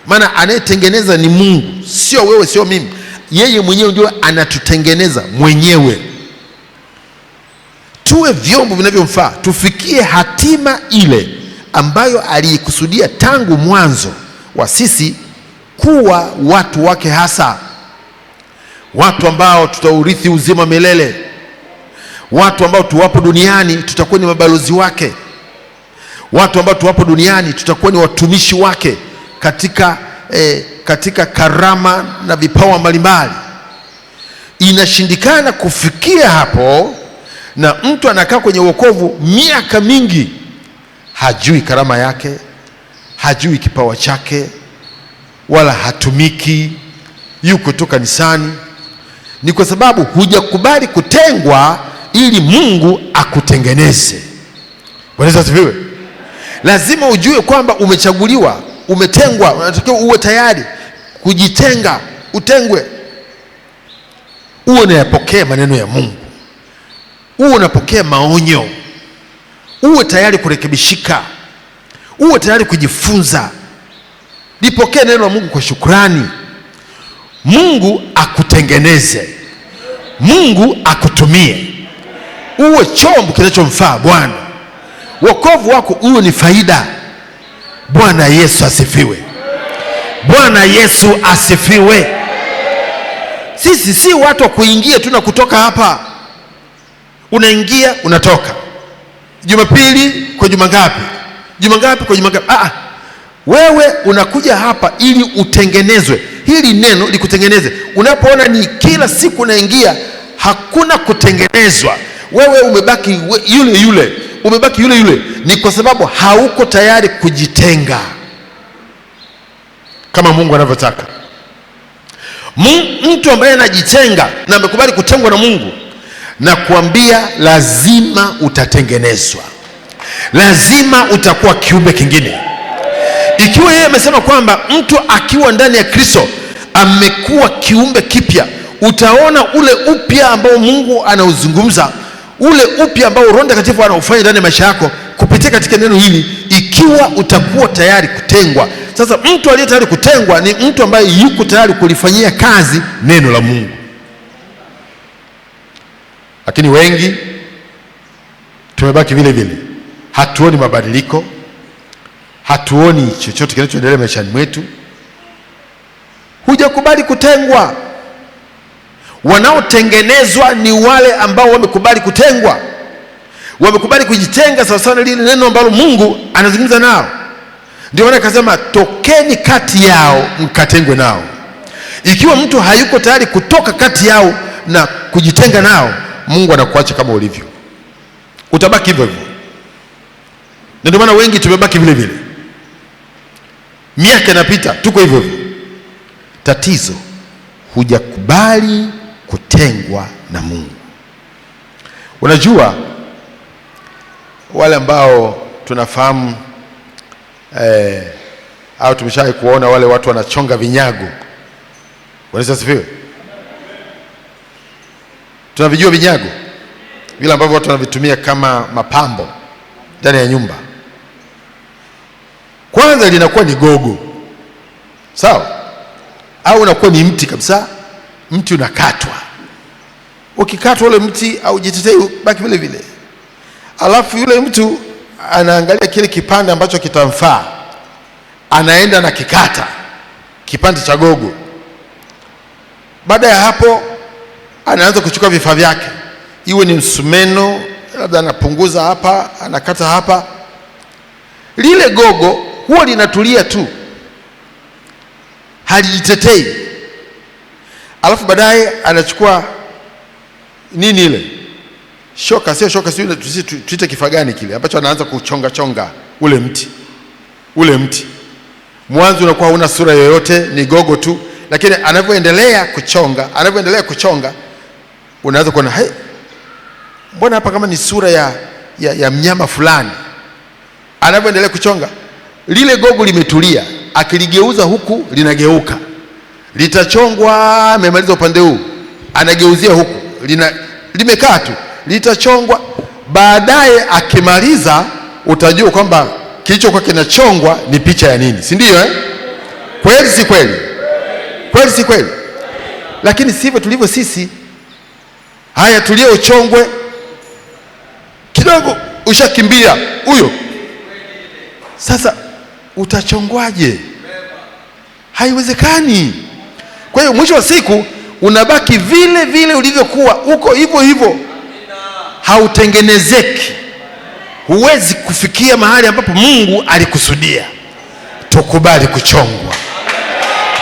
Speaker 1: Maana anayetengeneza ni Mungu, sio wewe, sio mimi. Yeye mwenyewe ndio anatutengeneza mwenyewe. Tuwe vyombo vinavyomfaa, tufikie hatima ile ambayo aliikusudia tangu mwanzo wa sisi kuwa watu wake hasa, watu ambao tutaurithi uzima milele, watu ambao tuwapo duniani tutakuwa ni mabalozi wake, watu ambao tuwapo duniani tutakuwa ni watumishi wake katika karama na vipawa mbalimbali. Inashindikana kufikia hapo, na mtu anakaa kwenye wokovu miaka mingi, hajui karama yake, hajui kipawa chake, wala hatumiki, yuko tu kanisani. Ni kwa sababu hujakubali kutengwa ili Mungu akutengeneze. Bwana Yesu asifiwe. Lazima ujue kwamba umechaguliwa, umetengwa, unatakiwa uwe tayari kujitenga, utengwe. Uwe unayapokea maneno ya Mungu, uwe unapokea maonyo, uwe tayari kurekebishika, uwe tayari kujifunza. Lipokee neno la Mungu kwa shukrani. Mungu akutengeneze, Mungu akutumie, uwe chombo kinachomfaa Bwana. Wokovu wako uwe ni faida. Bwana Yesu asifiwe. Bwana Yesu asifiwe. Sisi si watu wa kuingia tu na kutoka hapa. Unaingia unatoka, Jumapili kwa juma ngapi, juma ngapi kwa juma ngapi. Wewe unakuja hapa ili utengenezwe. Hili neno likutengeneze. Unapoona ni kila siku unaingia, hakuna kutengenezwa, wewe umebaki yule yule, umebaki yule yule, ni kwa sababu hauko tayari kujitenga kama Mungu anavyotaka. Mtu ambaye anajitenga na amekubali kutengwa na Mungu, na kuambia lazima utatengenezwa, lazima utakuwa kiumbe kingine. Ikiwa yeye amesema kwamba mtu akiwa ndani ya Kristo amekuwa kiumbe kipya, utaona ule upya ambao Mungu anauzungumza, ule upya ambao Roho Mtakatifu anaufanya ndani ya maisha yako kupitia katika neno hili, ikiwa utakuwa tayari kutengwa. Sasa mtu aliye tayari kutengwa ni mtu ambaye yuko tayari kulifanyia kazi neno la Mungu. Lakini wengi tumebaki vile vile, hatuoni mabadiliko, hatuoni chochote kinachoendelea maishani mwetu. Hujakubali kutengwa. Wanaotengenezwa ni wale ambao wamekubali kutengwa, wamekubali kujitenga sawa sawa na lile neno ambalo Mungu anazungumza nao. Ndio maana akasema tokeni kati yao mkatengwe nao. Ikiwa mtu hayuko tayari kutoka kati yao na kujitenga nao, Mungu anakuacha kama ulivyo, utabaki hivyo hivyo. Ndio maana wengi tumebaki vile vile, miaka inapita tuko hivyo hivyo. Tatizo, hujakubali kutengwa na Mungu. Unajua, wale ambao tunafahamu au tumeshawahi kuona wale watu wanachonga vinyago. Bwana Yesu asifiwe. Tunavijua vinyago vile ambavyo watu wanavitumia kama mapambo ndani ya nyumba. Kwanza linakuwa ni gogo, sawa? Au unakuwa ni mti kabisa, mti unakatwa. Ukikatwa ule mti au jitetei baki vile vile. Alafu yule mtu anaangalia kile kipande ambacho kitamfaa, anaenda na kikata kipande cha gogo. Baada ya hapo anaanza kuchukua vifaa vyake, iwe ni msumeno, labda anapunguza hapa, anakata hapa. Lile gogo huwa linatulia tu, halijitetei. Alafu baadaye anachukua nini ile shoka, sio shoka, sio tuite kifaa gani kile ambacho anaanza kuchonga chonga ule mti. Mwanzo unakuwa una sura yoyote, ni gogo tu, lakini anavyoendelea kuchonga unaweza kuona mbona hapa kama ni sura ya mnyama fulani. Anavyoendelea kuchonga, lile gogo limetulia, akiligeuza huku linageuka. Litachongwa, amemaliza upande huu, anageuzia huku, limekaa tu, litachongwa. Baadaye akimaliza utajua kwamba kilichokuwa kinachongwa ni picha ya nini, si ndio? Kweli si kweli? Kweli si kweli? Lakini sivyo tulivyo sisi. Haya, tulie uchongwe kidogo, ushakimbia huyo. Sasa utachongwaje? Haiwezekani. Kwa hiyo mwisho wa siku unabaki vile vile ulivyokuwa, uko hivyo hivyo, hautengenezeki. Huwezi kufikia mahali ambapo Mungu alikusudia. Tukubali kuchongwa,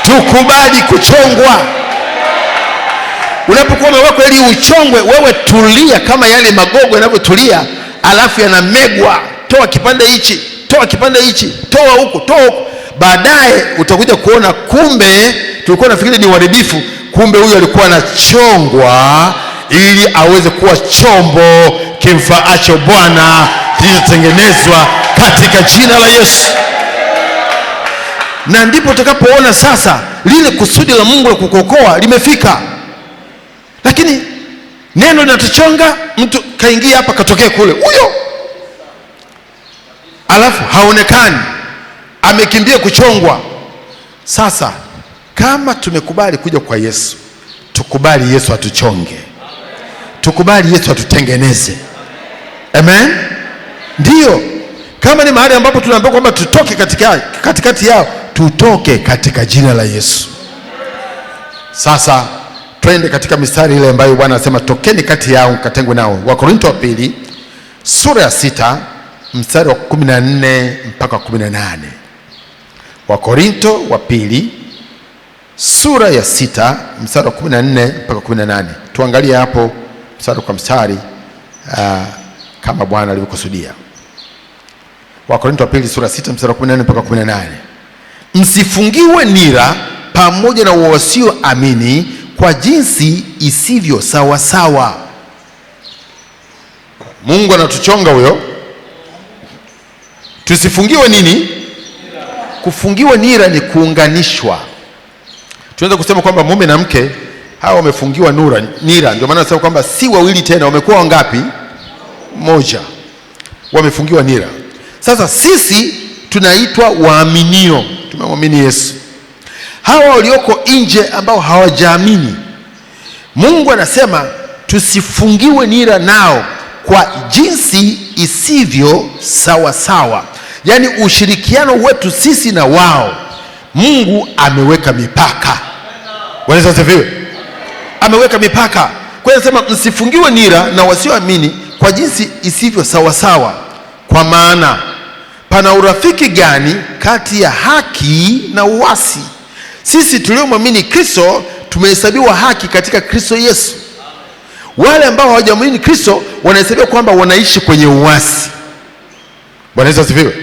Speaker 1: tukubali kuchongwa. Unapokuwa umewekwa ili uchongwe, wewe tulia kama yale magogo yanavyotulia, alafu yanamegwa. Toa kipande hichi, toa kipande hichi, toa huko, toa huko. Baadaye utakuja kuona kumbe tulikuwa nafikiri ni uharibifu, kumbe huyo alikuwa anachongwa ili aweze kuwa chombo kimfaacho Bwana, kilichotengenezwa katika jina la Yesu. Na ndipo utakapoona sasa lile kusudi la Mungu la kukuokoa limefika. Lakini neno linatuchonga, mtu kaingia hapa katokea kule, huyo alafu haonekani, amekimbia kuchongwa. Sasa kama tumekubali kuja kwa Yesu, tukubali Yesu atuchonge, tukubali Yesu atutengeneze. Amen. Ndiyo, kama ni mahali ambapo tunaambiwa kwamba tutoke katikati yao, tutoke katika jina la Yesu. Sasa twende katika mistari ile ambayo Bwana anasema tokeni kati yao mkatengwe nao. Wakorintho wa pili sura ya 6 mstari wa 14 mpaka 18. Wakorintho wa pili sura ya 6 mstari wa 14 mpaka 18. Tuangalie hapo mstari kwa mstari kama Bwana alivyokusudia. Wakorintho wa pili sura 6 mstari wa 14 mpaka 18. Msifungiwe nira pamoja na wasioamini kwa jinsi isivyo sawa sawa. Mungu anatuchonga huyo. Tusifungiwe nini? Kufungiwa nira ni kuunganishwa. Tunaweza kusema kwamba mume na mke hawa wamefungiwa nira. Ndio maana nasema kwamba si wawili tena, wamekuwa wangapi? Moja. Wamefungiwa nira. Sasa sisi tunaitwa waaminio, tumemwamini Yesu. Hawa walioko nje ambao hawajaamini, Mungu anasema tusifungiwe nira nao kwa jinsi isivyo sawa sawa. Yaani ushirikiano wetu sisi na wao, Mungu ameweka mipaka. Bwana asifiwe. Ameweka mipaka. Kwa hiyo anasema msifungiwe nira na wasioamini kwa jinsi isivyo sawa sawa. Kwa maana pana urafiki gani kati ya haki na uasi? Sisi tuliomwamini Kristo tumehesabiwa haki katika Kristo Yesu. Wale ambao hawajamwamini Kristo wanahesabiwa kwamba wanaishi kwenye uasi. Bwana Yesu asifiwe.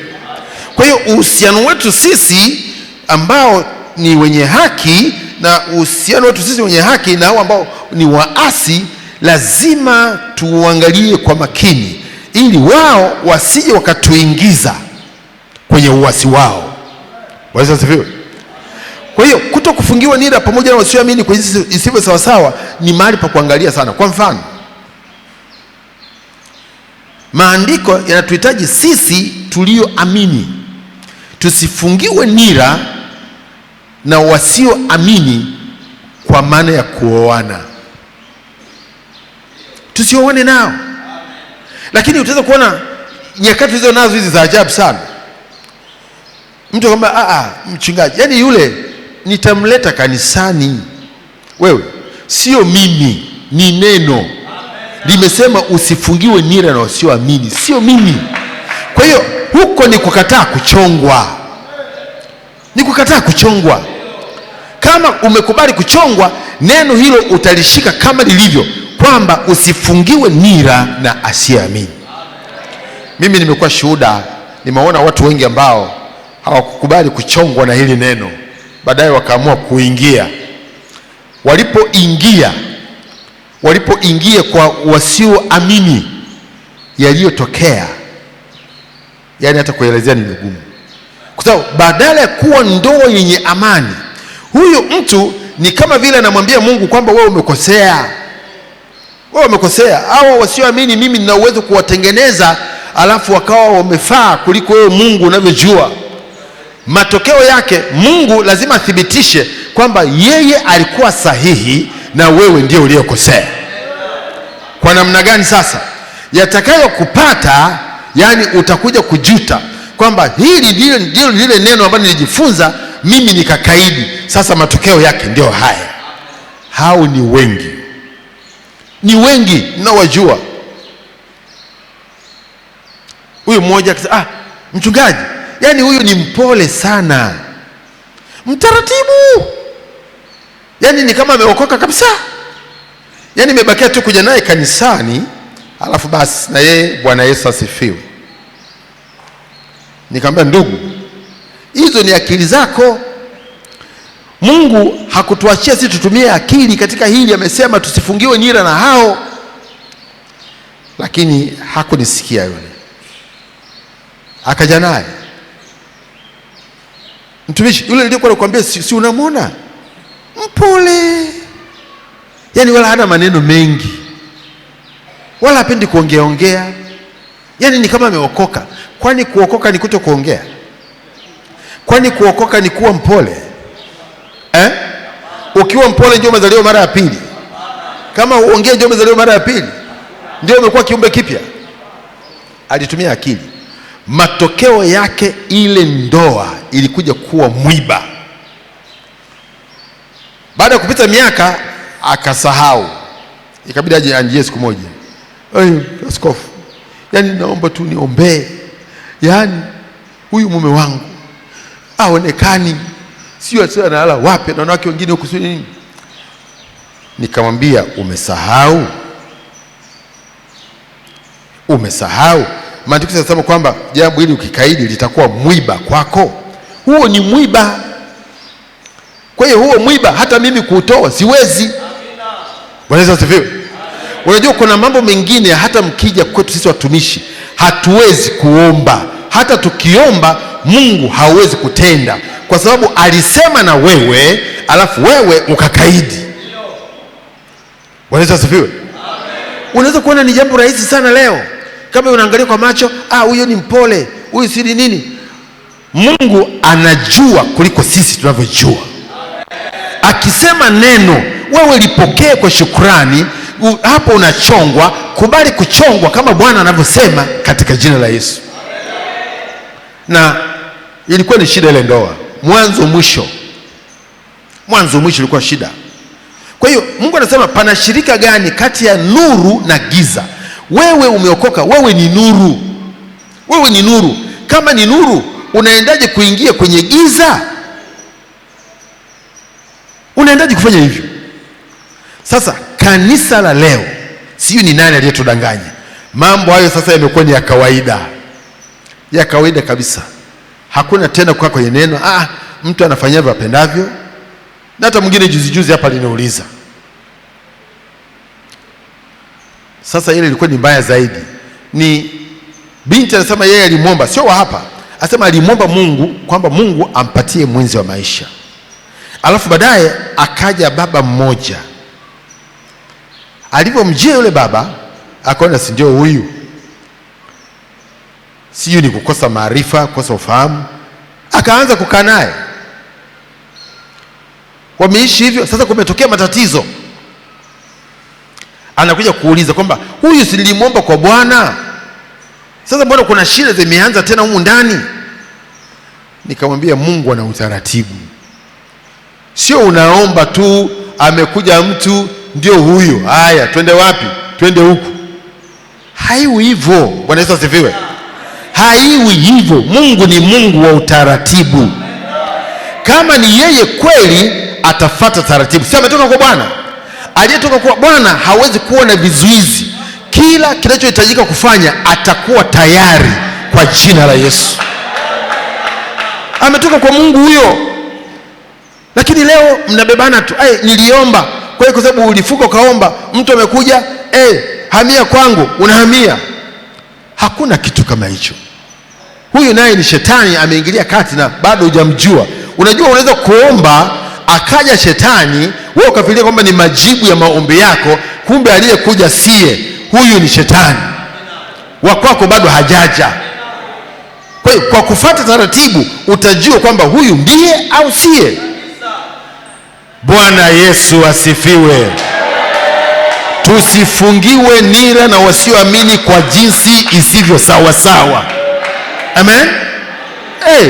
Speaker 1: Kwa hiyo uhusiano wetu sisi ambao ni wenye haki na uhusiano wetu sisi wenye haki na hao ambao ni waasi, lazima tuangalie kwa makini ili wao wasije wakatuingiza kwenye uasi wao. Bwana Yesu asifiwe. Kwa hiyo kuto kufungiwa nira pamoja na wasioamini kwa jinsi isivyo sawa sawa ni mahali pa kuangalia sana. Kwa mfano, maandiko yanatuhitaji sisi tulioamini tusifungiwe nira na wasioamini kwa maana ya kuoana. Tusioane nao. Lakini utaweza kuona nyakati hizo nazo hizi za ajabu sana. Mtu kwamba mchungaji, yani yule nitamleta kanisani. Wewe sio mimi, ni neno limesema usifungiwe nira na wasioamini, sio mimi. Kwa hiyo huko ni kukataa kuchongwa. ni kukataa kuchongwa. Kama umekubali kuchongwa, neno hilo utalishika kama lilivyo, kwamba usifungiwe nira na asiyeamini. Mimi nimekuwa shuhuda, nimeona watu wengi ambao hawakukubali kuchongwa na hili neno, baadaye wakaamua kuingia. Walipoingia kwa wasioamini, yaliyotokea, yani hata kuelezea ni vigumu, kwa sababu badala ya kuwa ndoa yenye amani, huyu mtu ni kama vile anamwambia Mungu kwamba wewe umekosea, wewe umekosea. Hao wasioamini mimi nina uwezo kuwatengeneza, alafu wakawa wamefaa kuliko wewe Mungu unavyojua. Matokeo yake Mungu lazima athibitishe kwamba yeye alikuwa sahihi na wewe ndio uliyokosea. Kwa namna gani sasa? Yatakayokupata, yani utakuja kujuta kwamba hili ndio lile neno ambalo nilijifunza mimi nikakaidi. Sasa matokeo yake ndio haya. Hao ni wengi ninawajua. Huyu mmoja akasema, mchungaji, yani huyu ni mpole sana, mtaratibu, yani ni kama ameokoka kabisa, yani imebakia tu kuja naye kanisani, alafu basi na yeye Bwana Yesu asifiwe. Nikamwambia, ndugu, hizo ni akili zako. Mungu hakutuachia sisi tutumie akili katika hili. Amesema tusifungiwe nira na hao, lakini hakunisikia yule. Akaja naye mtumishi yule nilikuwa nakwambia, si unamwona mpole, yani wala hana maneno mengi, wala hapendi kuongea, yani ni kama ameokoka. Kwani kuokoka ni kuto kuongea? Kwani kuokoka ni kuwa mpole? Ukiwa mpole ndio umezaliwa mara ya pili. Kama uongee ndio umezaliwa mara ya pili, ndio umekuwa kiumbe kipya. Alitumia akili. Matokeo yake ile ndoa ilikuja kuwa mwiba. Baada ya kupita miaka akasahau, ikabidi aje anjie siku moja, askofu, yani naomba tu niombee, yani huyu mume wangu aonekani, sio analala wapi na wanawake wengine huko nini. Nikamwambia, umesahau maandiko yanasema kwamba jambo hili ukikaidi litakuwa mwiba kwako. Huo ni mwiba. Kwa hiyo huo mwiba hata mimi kuutoa siwezi. Bwana Yesu asifiwe. Unajua kuna mambo mengine hata mkija kwetu sisi watumishi hatuwezi kuomba. Hata tukiomba Mungu hawezi kutenda, kwa sababu alisema na wewe alafu wewe ukakaidi. Bwana Yesu asifiwe. Unaweza kuona ni jambo rahisi sana leo, kama unaangalia kwa macho, huyo ni mpole, huyu si nini. Mungu anajua kuliko sisi tunavyojua. Akisema neno, wewe lipokee kwa shukrani. Hapo unachongwa, kubali kuchongwa kama Bwana anavyosema katika jina la Yesu. Na ilikuwa ni shida ile ndoa, mwanzo mwisho ilikuwa shida. Kwa hiyo Mungu anasema, pana shirika gani kati ya nuru na giza? Wewe umeokoka, wewe ni nuru. Kama ni nuru, unaendaje kuingia kwenye giza? Unaendaje kufanya hivyo? Sasa kanisa la leo, sijui ni nani aliyetudanganya. Mambo hayo sasa yamekuwa ni ya kawaida kabisa. Hakuna tena kukaa kwenye neno, mtu anafanyia vile apendavyo. Na hata mwingine juzi hapa aliniuliza. Sasa ile ilikuwa ni mbaya zaidi. Ni binti anasema yeye alimwomba, sio wa hapa, anasema alimwomba Mungu kwamba Mungu ampatie mwenzi wa maisha. Alafu baadaye akaja baba mmoja. Alipomjia yule baba, akaona si ndio huyu. Sijui ni kukosa maarifa, kukosa ufahamu. Akaanza kukaa naye. Wameishi hivyo, sasa kumetokea matatizo. Anakuja kuuliza kwamba huyu si nilimwomba kwa Bwana, sasa mbona kuna shida zimeanza tena humu ndani? Nikamwambia Mungu ana utaratibu. Sio unaomba tu, amekuja mtu ndio huyo, haya twende wapi? Twende huku. Haiwi hivyo. Bwana Yesu asifiwe. Haiwi hivyo. Mungu ni Mungu wa utaratibu. kama ni yeye kweli atafuata taratibu. Si ametoka kwa Bwana? Aliyetoka kwa Bwana hawezi kuwa na vizuizi. Kila kinachohitajika kufanya atakuwa tayari kwa jina la Yesu. Ametoka kwa Mungu huyo. Lakini leo mnabebana tu, niliomba. Kwa hiyo kwa sababu ulifuka ukaomba, mtu amekuja, hamia kwangu, unahamia. Hakuna kitu kama hicho. Huyu naye ni shetani ameingilia kati na bado hujamjua. Unajua unaweza kuomba akaja shetani, wewe ukafikiria kwamba ni majibu ya maombi yako, kumbe aliyekuja siye. Huyu ni shetani. Wa kwako bado hajaja. Kwa hiyo kwa kufuata taratibu utajua kwamba huyu ndiye au siye. Bwana Yesu asifiwe. Tusifungiwe nira na wasioamini kwa jinsi isivyo sawa sawa. Amen.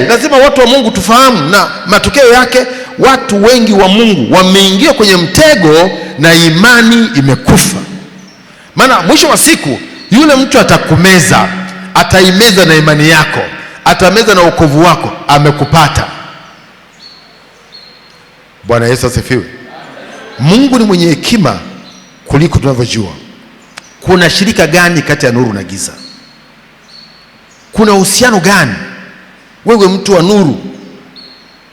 Speaker 1: Lazima watu wa Mungu tufahamu, na matokeo yake watu wengi wa Mungu wameingia kwenye mtego na imani imekufa. Maana mwisho wa siku yule mtu atakumeza, ataimeza na imani yako, atameza na wokovu wako, amekupata. Bwana Yesu asifiwe. Mungu ni mwenye hekima kuliko tunavyojua. Kuna shirika gani kati ya nuru na giza? Kuna uhusiano gani wewe mtu wa nuru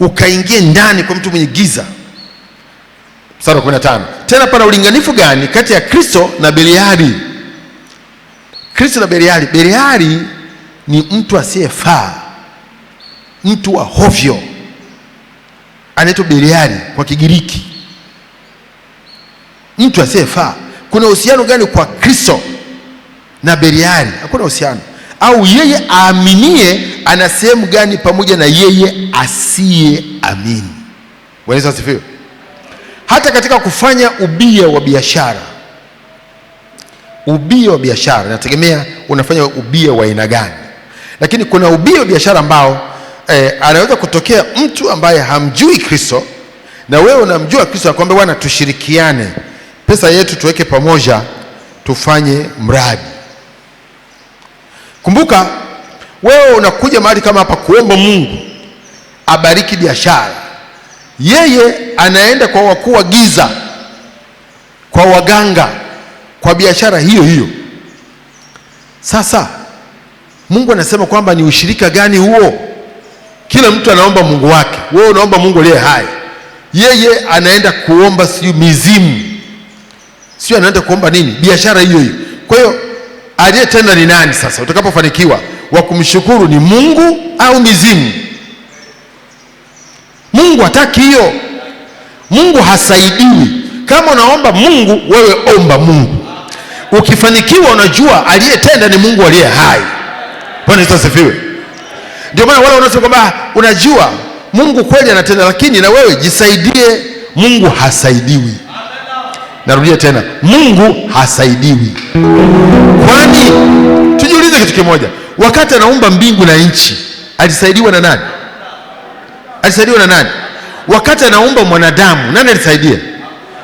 Speaker 1: ukaingie ndani kwa mtu mwenye giza? Mstari wa 15. Tena pana ulinganifu gani kati ya Kristo na Beliari? Kristo na Beliari. Beliari ni mtu asiyefaa, mtu wa hovyo, anaitwa Beliari kwa Kigiriki, mtu asiyefaa. Kuna uhusiano gani kwa Kristo na Beliari? Hakuna uhusiano. Au yeye aaminie ana sehemu gani pamoja na yeye asiyeamini? Bwana Yesu asifiwe. Hata katika kufanya ubia wa biashara, ubia wa biashara inategemea unafanya ubia wa aina gani. Lakini kuna ubia wa biashara ambao anaweza kutokea mtu ambaye hamjui Kristo na wewe unamjua Kristo, akwambia bwana, tushirikiane, pesa yetu tuweke pamoja, tufanye mradi. Kumbuka, wewe unakuja mahali kama hapa kuomba Mungu abariki biashara. Yeye anaenda kwa wakuu wa giza, kwa waganga, kwa biashara hiyo hiyo. Sasa Mungu anasema kwamba ni ushirika gani huo? Kila mtu anaomba Mungu wake. Wewe unaomba Mungu aliye hai. Yeye anaenda kuomba siyo mizimu, sio anaenda kuomba nini? Biashara hiyo hiyo. Kwa hiyo aliyetenda ni nani sasa utakapofanikiwa? Wa kumshukuru ni Mungu au mizimu? Mungu hataki hiyo. Mungu hasaidiwi. Kama unaomba Mungu, wewe omba Mungu. Ukifanikiwa unajua aliyetenda ni Mungu aliye hai. Bwana Yesu asifiwe. Ndio maana wale wanasema kwamba unajua Mungu kweli anatenda, lakini na wewe jisaidie. Mungu hasaidiwi. Narudia tena, Mungu hasaidiwi. Kwani tujiulize kitu kimoja, wakati anaumba mbingu na nchi alisaidiwa na nani? Alisaidiwa na nani? Wakati anaumba mwanadamu, nani alisaidia?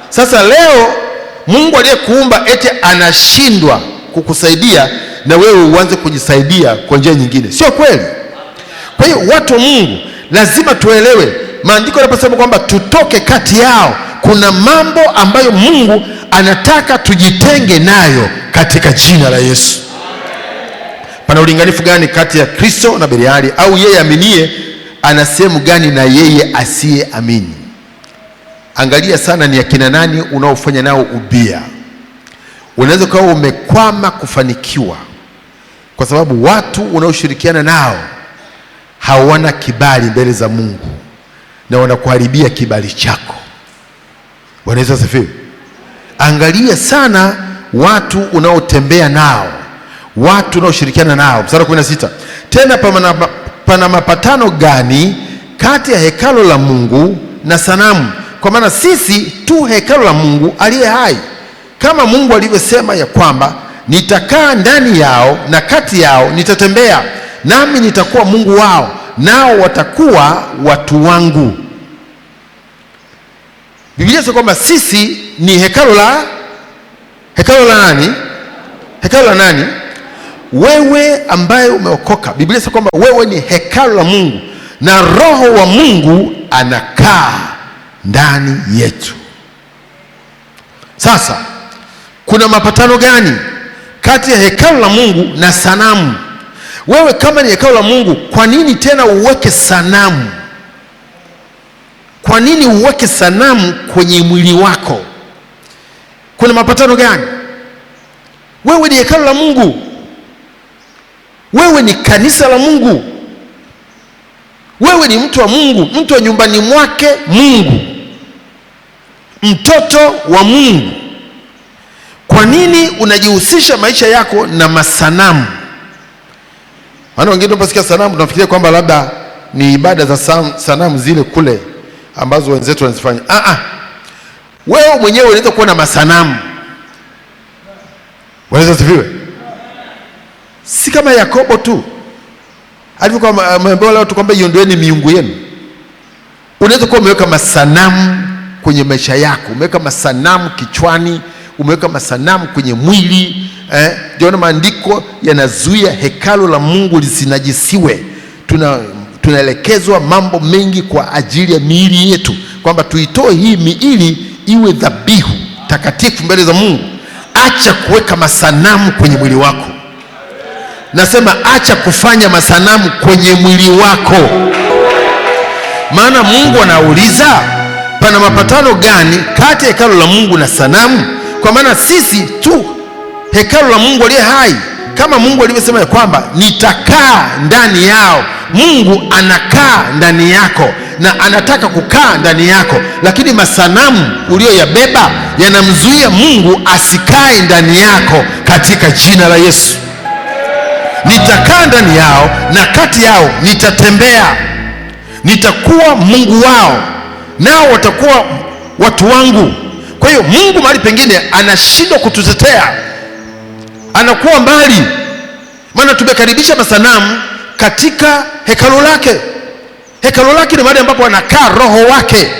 Speaker 1: Sasa leo Mungu aliyekuumba eti anashindwa kukusaidia na wewe uanze kujisaidia kwa njia nyingine. Sio kweli. Kwa hiyo watu wa Mungu lazima tuelewe, maandiko yanaposema kwamba tutoke kati yao, kuna mambo ambayo Mungu anataka tujitenge nayo katika jina la Yesu. Pana ulinganifu gani kati ya Kristo na Beliari? Au yeye aminie ana sehemu gani na yeye asiyeamini? Angalia sana ni akina nani unaofanya nao ubia. Unaweza kuwa umekwama kufanikiwa kwa sababu watu unaoshirikiana nao hawana kibali mbele za Mungu na wanakuharibia kibali chako. Bwana Yesu asifiwe. Angalia sana watu unaotembea nao, watu unaoshirikiana nao. Mstari 16. Tena pana mapatano gani kati ya hekalo la Mungu na sanamu? Kwa maana sisi tu hekalo la Mungu aliye hai, kama Mungu alivyosema ya kwamba nitakaa ndani yao na kati yao nitatembea, nami nitakuwa Mungu wao, nao watakuwa watu wangu. Biblia inasema kwamba sisi ni hekalo la nani? Hekalo la nani? Wewe ambaye umeokoka. Biblia inasema kwamba wewe ni hekalo la Mungu na Roho wa Mungu anakaa ndani yetu. Sasa kuna mapatano gani kati ya hekalu la Mungu na sanamu? Wewe kama ni hekalu la Mungu, kwa nini tena uweke sanamu? Kwa nini uweke sanamu kwenye mwili wako? Kuna mapatano gani? Wewe ni hekalu la Mungu. Wewe ni kanisa la Mungu. Wewe ni mtu wa Mungu, mtu wa nyumbani mwake Mungu, mtoto wa Mungu. Kwa nini unajihusisha maisha yako na masanamu? Maana wengine tunaposikia sanamu tunafikiria kwamba labda ni ibada za sanamu zile kule ambazo wenzetu wanazifanya. Wewe mwenyewe unaweza kuwa na masanamu. Unaweza sifiwe. Si kama Yakobo tu alivyokuwa ameambiwa leo tu kwamba iondoeni miungu yenu. Unaweza kuwa umeweka masanamu kwenye maisha yako, umeweka masanamu kichwani, umeweka masanamu kwenye mwili. Ndio maandiko yanazuia hekalu la Mungu lisinajisiwe. Tunaelekezwa mambo mengi kwa ajili ya miili yetu, kwamba tuitoe hii miili iwe dhabihu takatifu mbele za Mungu. Acha kuweka masanamu kwenye mwili wako. Nasema acha kufanya masanamu kwenye mwili wako. Maana Mungu anauliza, pana mapatano gani kati ya hekalu la Mungu na sanamu? Kwa maana sisi tu hekalu la Mungu aliye hai, kama Mungu alivyosema ya kwamba nitakaa ndani yao. Mungu anakaa ndani yako na anataka kukaa ndani yako, lakini masanamu uliyoyabeba yanamzuia Mungu asikae ndani yako. Katika jina la Yesu, nitakaa ndani yao na kati yao nitatembea, nitakuwa Mungu wao nao watakuwa watu wangu. Kwa hiyo Mungu mahali pengine anashindwa kututetea, anakuwa mbali, maana tumekaribisha masanamu katika hekalu lake. Hekalu lake ni mahali ambapo anakaa Roho wake.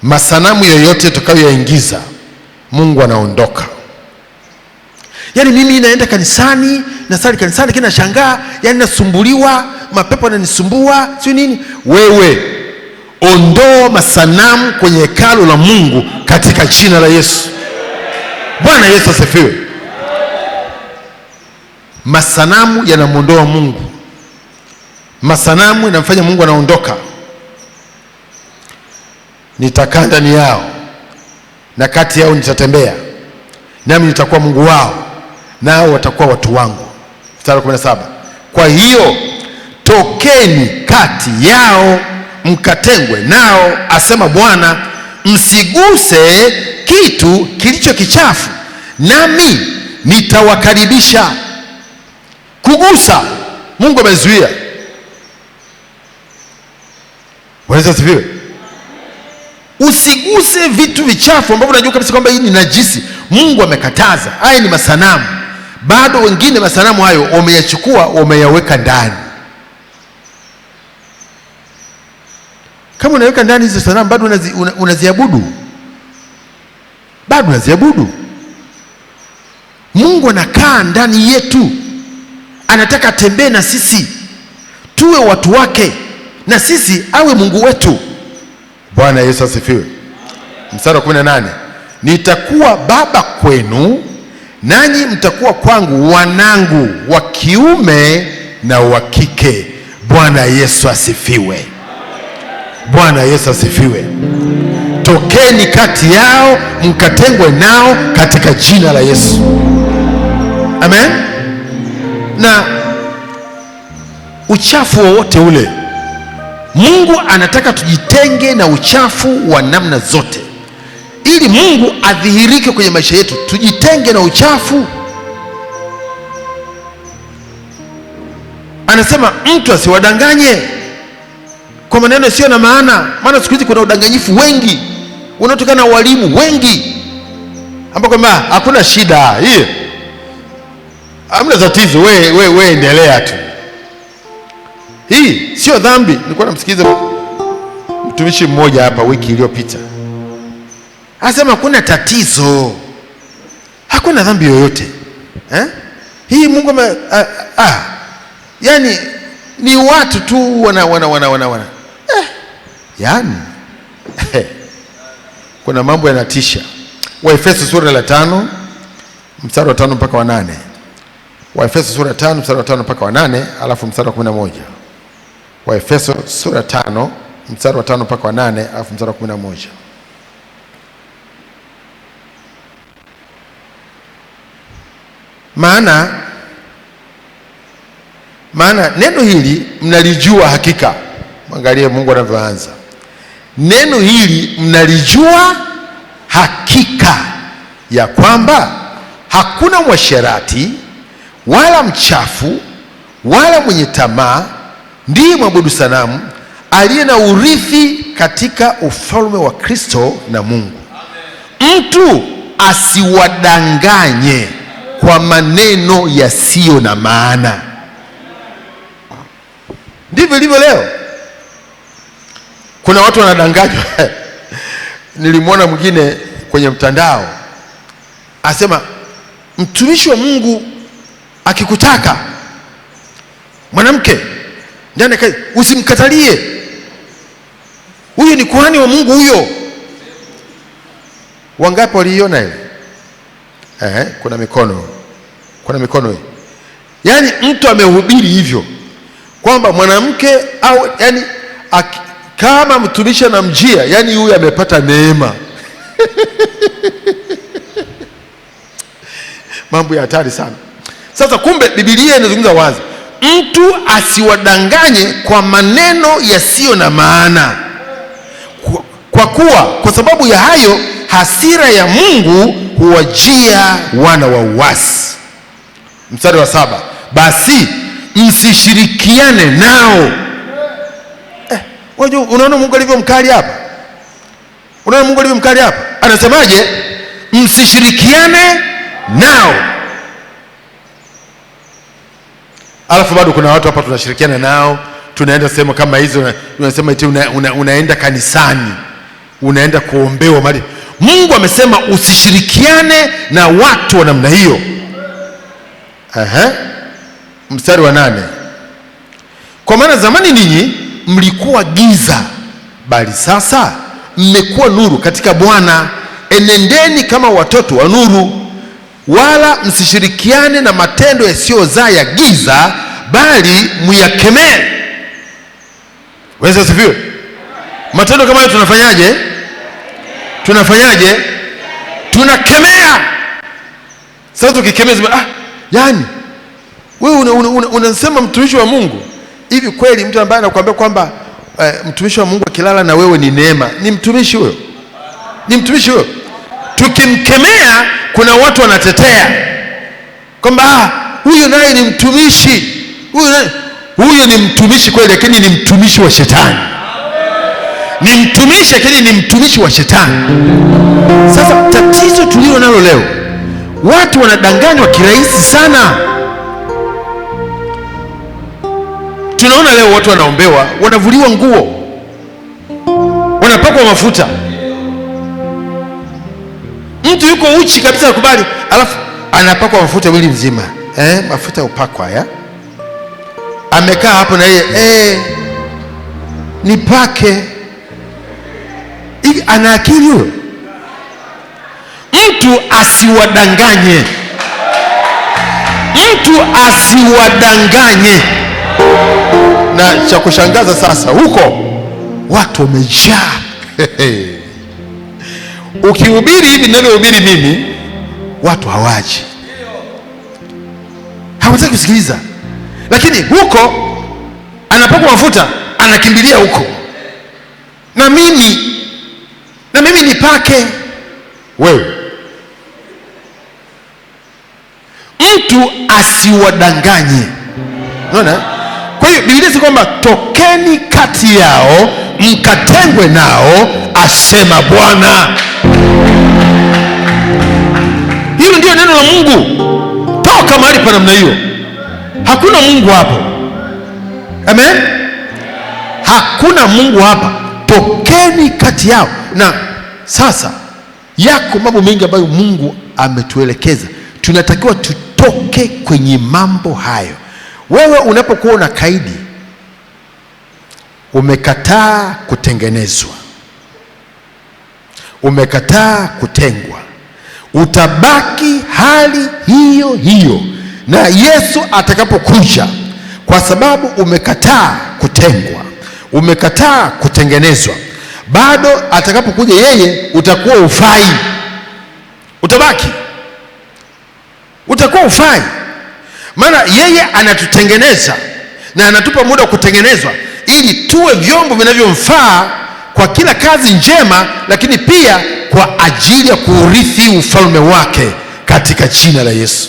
Speaker 1: Masanamu yoyote tutakayoyaingiza, Mungu anaondoka. Yaani mimi naenda kanisani, nasali kanisani, lakini nashangaa, yaani nasumbuliwa, mapepo yananisumbua, sio nini. Wewe ondoa masanamu kwenye hekalu la Mungu katika jina la Yesu. Bwana Yesu asifiwe. Masanamu yanamuondoa Mungu. Masanamu yanamfanya Mungu anaondoka. Nitakaa ndani yao na kati yao nitatembea, nami nitakuwa Mungu wao nao watakuwa watu wangu. Mstari 17. Kwa hiyo tokeni kati yao mkatengwe nao, asema Bwana, msiguse kitu kilicho kichafu, nami nitawakaribisha. Kugusa, Mungu amezuia. Wanaweza sifiwe. Usiguse vitu vichafu ambavyo unajua kabisa kwamba hii ni najisi. Mungu amekataza. Haya ni masanamu. Bado wengine masanamu hayo wameyachukua, wameyaweka ndani. Kama unaweka ndani hizo sanamu, bado unaziabudu. Bado unaziabudu. Mungu anakaa ndani yetu, anataka atembee na sisi, tuwe watu wake na sisi awe Mungu wetu. Bwana Yesu asifiwe. Mstari wa 18. Nitakuwa baba kwenu, nanyi mtakuwa kwangu wanangu wa kiume na wa kike. Bwana Yesu asifiwe. Bwana Yesu asifiwe. Tokeni kati yao mkatengwe nao katika jina la Yesu. Amen. Na uchafu wowote ule, Mungu anataka tujitenge na uchafu wa namna zote, ili Mungu adhihirike kwenye maisha yetu. Tujitenge na uchafu. Anasema mtu asiwadanganye kwa maneno yasiyo na maana. Maana siku hizi kuna udanganyifu wengi unaotokana na walimu wengi, ambao kwamba hakuna shida hii, hamna tatizo, we endelea tu, hii sio dhambi. Nilikuwa namsikiliza mtumishi mmoja hapa wiki iliyopita, anasema hakuna tatizo, hakuna dhambi yoyote hii. Mungu yani ni watu tu Yaani kuna mambo yanatisha. Waefeso sura ya 5 mstari wa 5 mpaka wa 8. Waefeso sura ya 5 mstari wa 5 mpaka wa 8, alafu mstari wa 11. Waefeso sura ya 5 mstari wa 5 mpaka wa 8, alafu mstari wa 11. Maana neno hili mnalijua hakika. Mwangalie Mungu anavyoanza. Neno hili mnalijua hakika ya kwamba hakuna mwasherati wala mchafu wala mwenye tamaa ndiye mwabudu sanamu aliye na urithi katika ufalme wa Kristo na Mungu. Mtu asiwadanganye kwa maneno yasiyo na maana. Ndivyo ilivyo leo. Kuna watu wanadanganywa. Nilimwona mwingine kwenye mtandao asema, mtumishi wa Mungu akikutaka mwanamke ndani kazi, usimkatalie. Huyo ni kuhani wa Mungu huyo. Wangapi waliiona ile? Kuna mikono. Yaani mtu amehubiri hivyo kwamba mwanamke au yani kama mtumishi na mjia, yani huyu amepata neema. Mambo ya hatari sana. Sasa kumbe Biblia inazungumza wazi, mtu asiwadanganye kwa maneno yasiyo na maana, kwa sababu ya hayo hasira ya Mungu huwajia wana wa uasi. Mstari wa 7, basi msishirikiane nao. Unaona Mungu alivyo mkali hapa? Anasemaje? Msishirikiane nao. Alafu bado kuna watu hapa tunashirikiana nao, tunaenda sehemu kama hizo, unasema eti unaenda kanisani, unaenda kuombewa mali. Mungu amesema usishirikiane na watu wa namna hiyo. Mstari wa 8, kwa maana zamani ninyi mlikuwa giza, bali sasa mmekuwa nuru katika Bwana. Enendeni kama watoto wa nuru, wala msishirikiane na matendo yasiyozaa ya giza, bali muyakemee. Wewe sifiwe. Matendo kama hayo tunafanyaje? Tunakemea. Sasa tukikemea, yani wewe unasema mtumishi wa Mungu. Hivi kweli mtu ambaye anakuambia kwamba mtumishi wa Mungu akilala na wewe ni neema, ni mtumishi huyo? Tukimkemea, kuna watu wanatetea kwamba huyo naye ni mtumishi. Huyo ni mtumishi kweli, lakini ni mtumishi wa shetani. Ni mtumishi, lakini ni mtumishi wa shetani. Sasa tatizo tulio nalo leo, watu wanadanganywa kirahisi sana. Tunaona leo watu wanaombewa, wanavuliwa nguo, wanapakwa mafuta. Mtu yuko uchi kabisa akubali, alafu anapakwa mafuta mwili mzima. Mafuta upakwa haya. Amekaa hapo na yeye nipake. Hivi ana akili huyo? Mtu asiwadanganye. Na cha kushangaza sasa, huko watu wamejaa. Ukihubiri hivi ninavyohubiri mimi, watu hawaji, hawataki kusikiliza. Lakini huko anapakwa mafuta, anakimbilia huko. Na mimi nipake. Wewe, mtu asiwadanganye. Unaona? Kwa hiyo Biblia si kwamba tokeni kati yao mkatengwe nao, asema Bwana. Hilo ndio neno la Mungu. Toka mahali pa namna hiyo. Hakuna Mungu hapo. Amen? Hakuna Mungu hapa. Tokeni kati yao. Na sasa yako mambo mengi ambayo Mungu ametuelekeza, tunatakiwa tutoke kwenye mambo hayo. Wewe unapokuwa una kaidi, umekataa kutengenezwa, umekataa kutengwa, utabaki hali hiyo hiyo na Yesu atakapokuja, kwa sababu umekataa kutengwa, umekataa kutengenezwa. Bado atakapokuja yeye utakuwa ufai, utabaki, utakuwa ufai. Maana yeye anatutengeneza na anatupa muda wa kutengenezwa ili tuwe vyombo vinavyomfaa kwa kila kazi njema, lakini pia kwa ajili ya kuurithi ufalme wake katika jina la Yesu.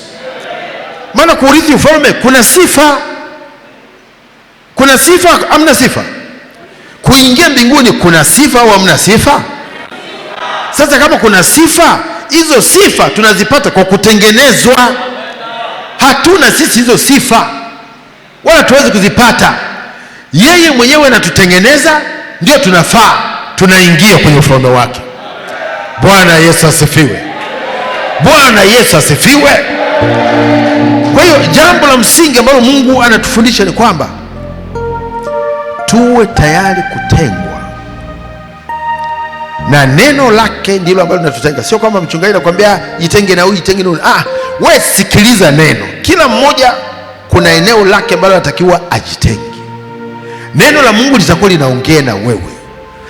Speaker 1: Maana kuurithi ufalme kuna sifa, kuna sifa, amna sifa? Kuingia mbinguni kuna sifa au hamna sifa? Sasa kama kuna sifa, hizo sifa tunazipata kwa kutengenezwa. Hatuna sisi hizo sifa, wala tuwezi kuzipata. Yeye mwenyewe anatutengeneza, ndio tunafaa, tunaingia kwenye ufalme wake. Bwana Yesu asifiwe. Bwana Yesu asifiwe. Kwa hiyo jambo la msingi ambalo Mungu anatufundisha ni kwamba tuwe tayari kutengwa, na neno lake ndilo ambalo linatutenga. Sio kwamba mchungaji anakuambia jitenge na huyu, jitenge na huyu. Wewe sikiliza neno. Kila mmoja kuna eneo lake ambalo anatakiwa ajitenge. Neno la Mungu litakuwa linaongea na wewe,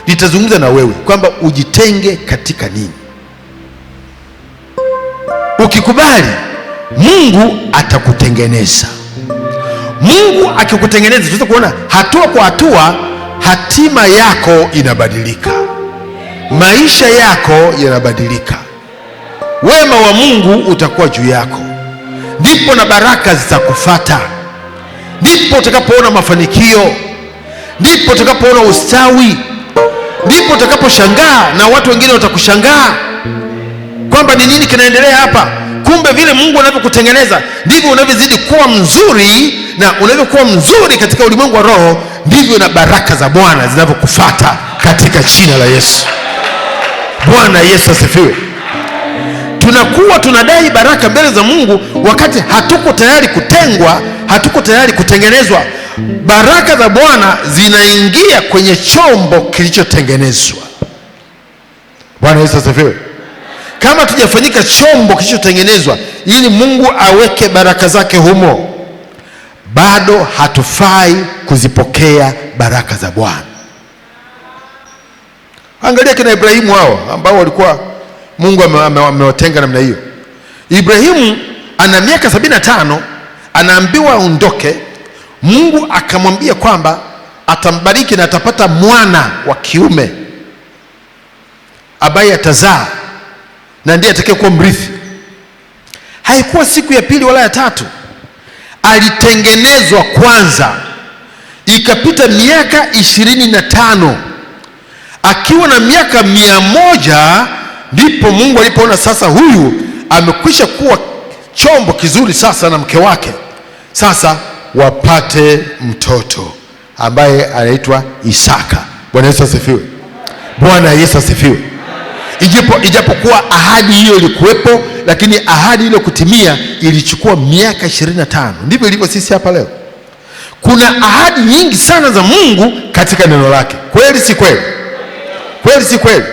Speaker 1: litazungumza na wewe kwamba ujitenge katika nini. Ukikubali, Mungu atakutengeneza. Mungu akikutengeneza, tunaweza kuona hatua kwa hatua hatima yako inabadilika, maisha yako yanabadilika, wema wa Mungu utakuwa juu yako, ndipo na baraka zitakufuata, ndipo utakapoona mafanikio, ndipo utakapoona ustawi, ndipo utakaposhangaa na watu wengine watakushangaa kwamba ni nini kinaendelea hapa. Kumbe vile Mungu anavyokutengeneza ndivyo unavyozidi kuwa mzuri, na unavyokuwa mzuri katika ulimwengu wa roho ndivyo na baraka za Bwana zinavyokufuata katika jina la Yesu. Bwana Yesu asifiwe. Tunakuwa tunadai baraka mbele za Mungu wakati hatuko tayari kutengwa, hatuko tayari kutengenezwa. Baraka za Bwana zinaingia kwenye chombo kilichotengenezwa. Bwana Yesu asifiwe. Kama tujafanyika chombo kilichotengenezwa ili Mungu aweke baraka zake humo, bado hatufai kuzipokea baraka za Bwana. Angalia kina Ibrahimu hao ambao walikuwa Mungu amewatenga namna hiyo. Ibrahimu ana miaka 75, anaambiwa aondoke. Mungu akamwambia kwamba atambariki na atapata mwana wa kiume ambaye atazaa na ndiye atakayekuwa mrithi. Haikuwa siku ya pili wala ya tatu, alitengenezwa kwanza. Ikapita miaka 25. Akiwa na miaka 100 ndipo Mungu alipoona sasa huyu amekwisha kuwa chombo kizuri sasa na mke wake, sasa wapate mtoto ambaye anaitwa Isaka. Bwana Yesu asifiwe. Bwana Yesu asifiwe. Ijapokuwa ahadi hiyo ilikuwepo, lakini ahadi ile kutimia ilichukua miaka 25. Ndivyo ilivyo sisi hapa leo. Kuna ahadi nyingi sana za Mungu katika neno lake. Kweli si kweli? Kweli si kweli?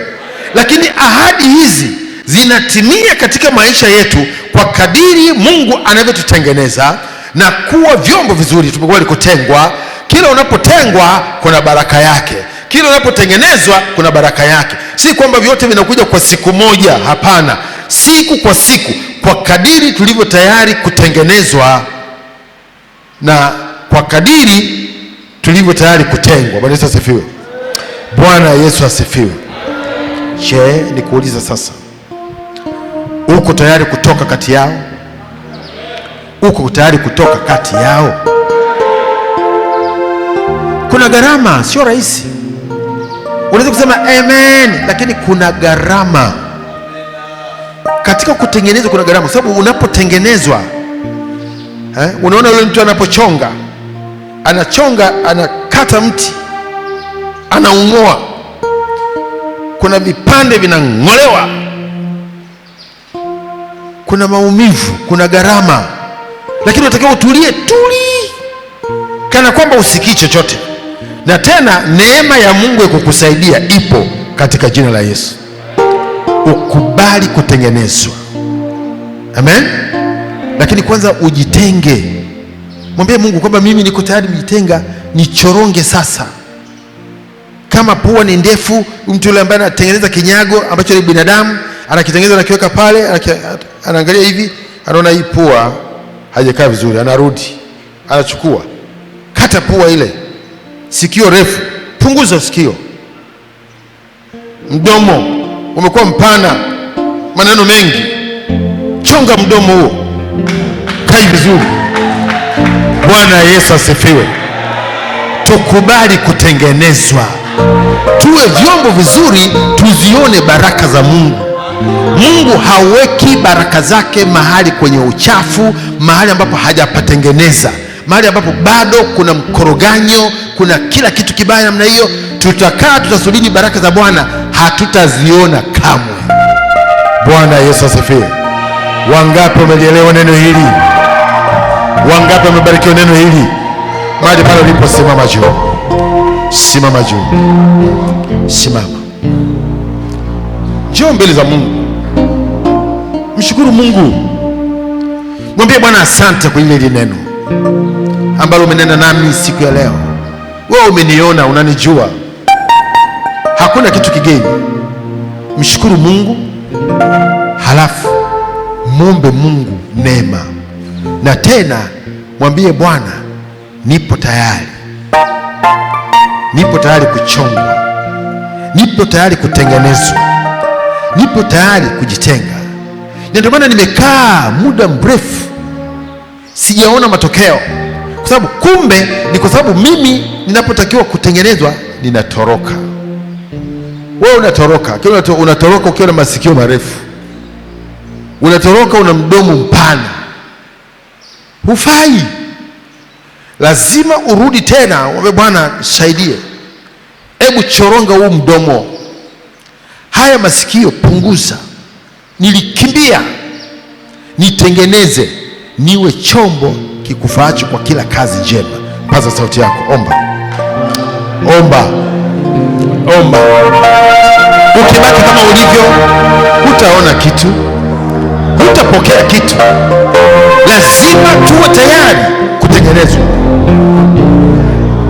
Speaker 1: Lakini ahadi hizi zinatimia katika maisha yetu kwa kadiri Mungu anavyotutengeneza na kuwa vyombo vizuri. Tumekuwa kutengwa. Kila unapotengwa kuna baraka yake, kila unapotengenezwa kuna baraka yake. Si kwamba vyote vinakuja kwa siku moja, hapana. Siku kwa siku, kwa kadiri tulivyo tayari kutengenezwa na kwa kadiri tulivyo tayari kutengwa. Bwana Yesu asifiwe. Bwana Yesu asifiwe. Je, nikuuliza sasa, uko tayari kutoka kati yao? Uko tayari kutoka kati yao? Kuna gharama, sio rahisi. Unaweza kusema amen, lakini kuna gharama katika kutengenezwa. Kuna gharama, sababu unapotengenezwa, unaona yule mtu anapochonga, anachonga, anakata mti, anaung'oa, kuna vipande vinang'olewa, kuna maumivu, kuna gharama, lakini unatakiwa utulie kana kwamba usikii chochote. Na tena neema ya Mungu ikukusaidia ipo katika jina la Yesu. Ukubali kutengenezwa. Amen. Lakini kwanza ujitenge. Mwambie Mungu kwamba mimi niko tayari kujitenga, nichoronge sasa. Kama pua ni ndefu, mtu yule ambaye anatengeneza kinyago ambacho ni binadamu, anakitengeneza na kiweka pale, anaangalia hivi, anaona hii pua haijakaa vizuri, anarudi, anachukua, kata pua ile. Sikio refu, punguza sikio. Mdomo umekuwa mpana, maneno mengi, chonga mdomo huo, kai vizuri. Bwana Yesu asifiwe. Tukubali kutengenezwa, tuwe vyombo vizuri, tuzione baraka za Mungu. Mungu haweki baraka zake mahali kwenye uchafu, mahali ambapo hajapatengeneza, mahali ambapo bado kuna mkoroganyo, kuna kila kitu kibaya namna hiyo. Tutakaa tutasubiri baraka za Bwana, hatutaziona kamwe. Bwana Yesu asifiwe. Wangapi wamelielewa neno hili? Wangapi wamebarikiwa neno hili? Mahali pale ulipo, simama juu, simama juu, simama. Njoo mbele za Mungu, mshukuru Mungu, mwambie Bwana asante kwa ile neno ambalo umenena nami siku ya leo. Wewe umeniona, unanijua, hakuna kitu kigeni. Mshukuru Mungu, halafu muombe Mungu neema, na tena mwambie Bwana, nipo tayari, nipo tayari kuchongwa, nipo tayari kutengenezwa, nipo tayari kujitenga. Ndio maana nimekaa muda mrefu sijaona matokeo, kwa sababu kumbe ni kwa sababu mimi ninapotakiwa kutengenezwa ninatoroka. Wewe unatoroka, unatoroka ukiwa na masikio marefu, unatoroka una mdomo mpana, hufai. Lazima urudi tena, wewe Bwana saidie, hebu choronga huu mdomo, haya masikio punguza, nilikimbia, nitengeneze, niwe chombo kikufaacho kwa kila kazi njema. Paza sauti yako, omba, omba, omba. Ukibaki kama ulivyo, hutaona kitu, hutapokea kitu. Lazima tuwe tayari kutengenezwa.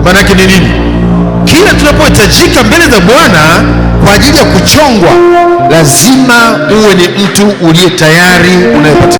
Speaker 1: Maana yake ni nini? Kila tunapohitajika mbele za Bwana kwa ajili ya kuchongwa, lazima uwe ni mtu uliye tayari, unayepata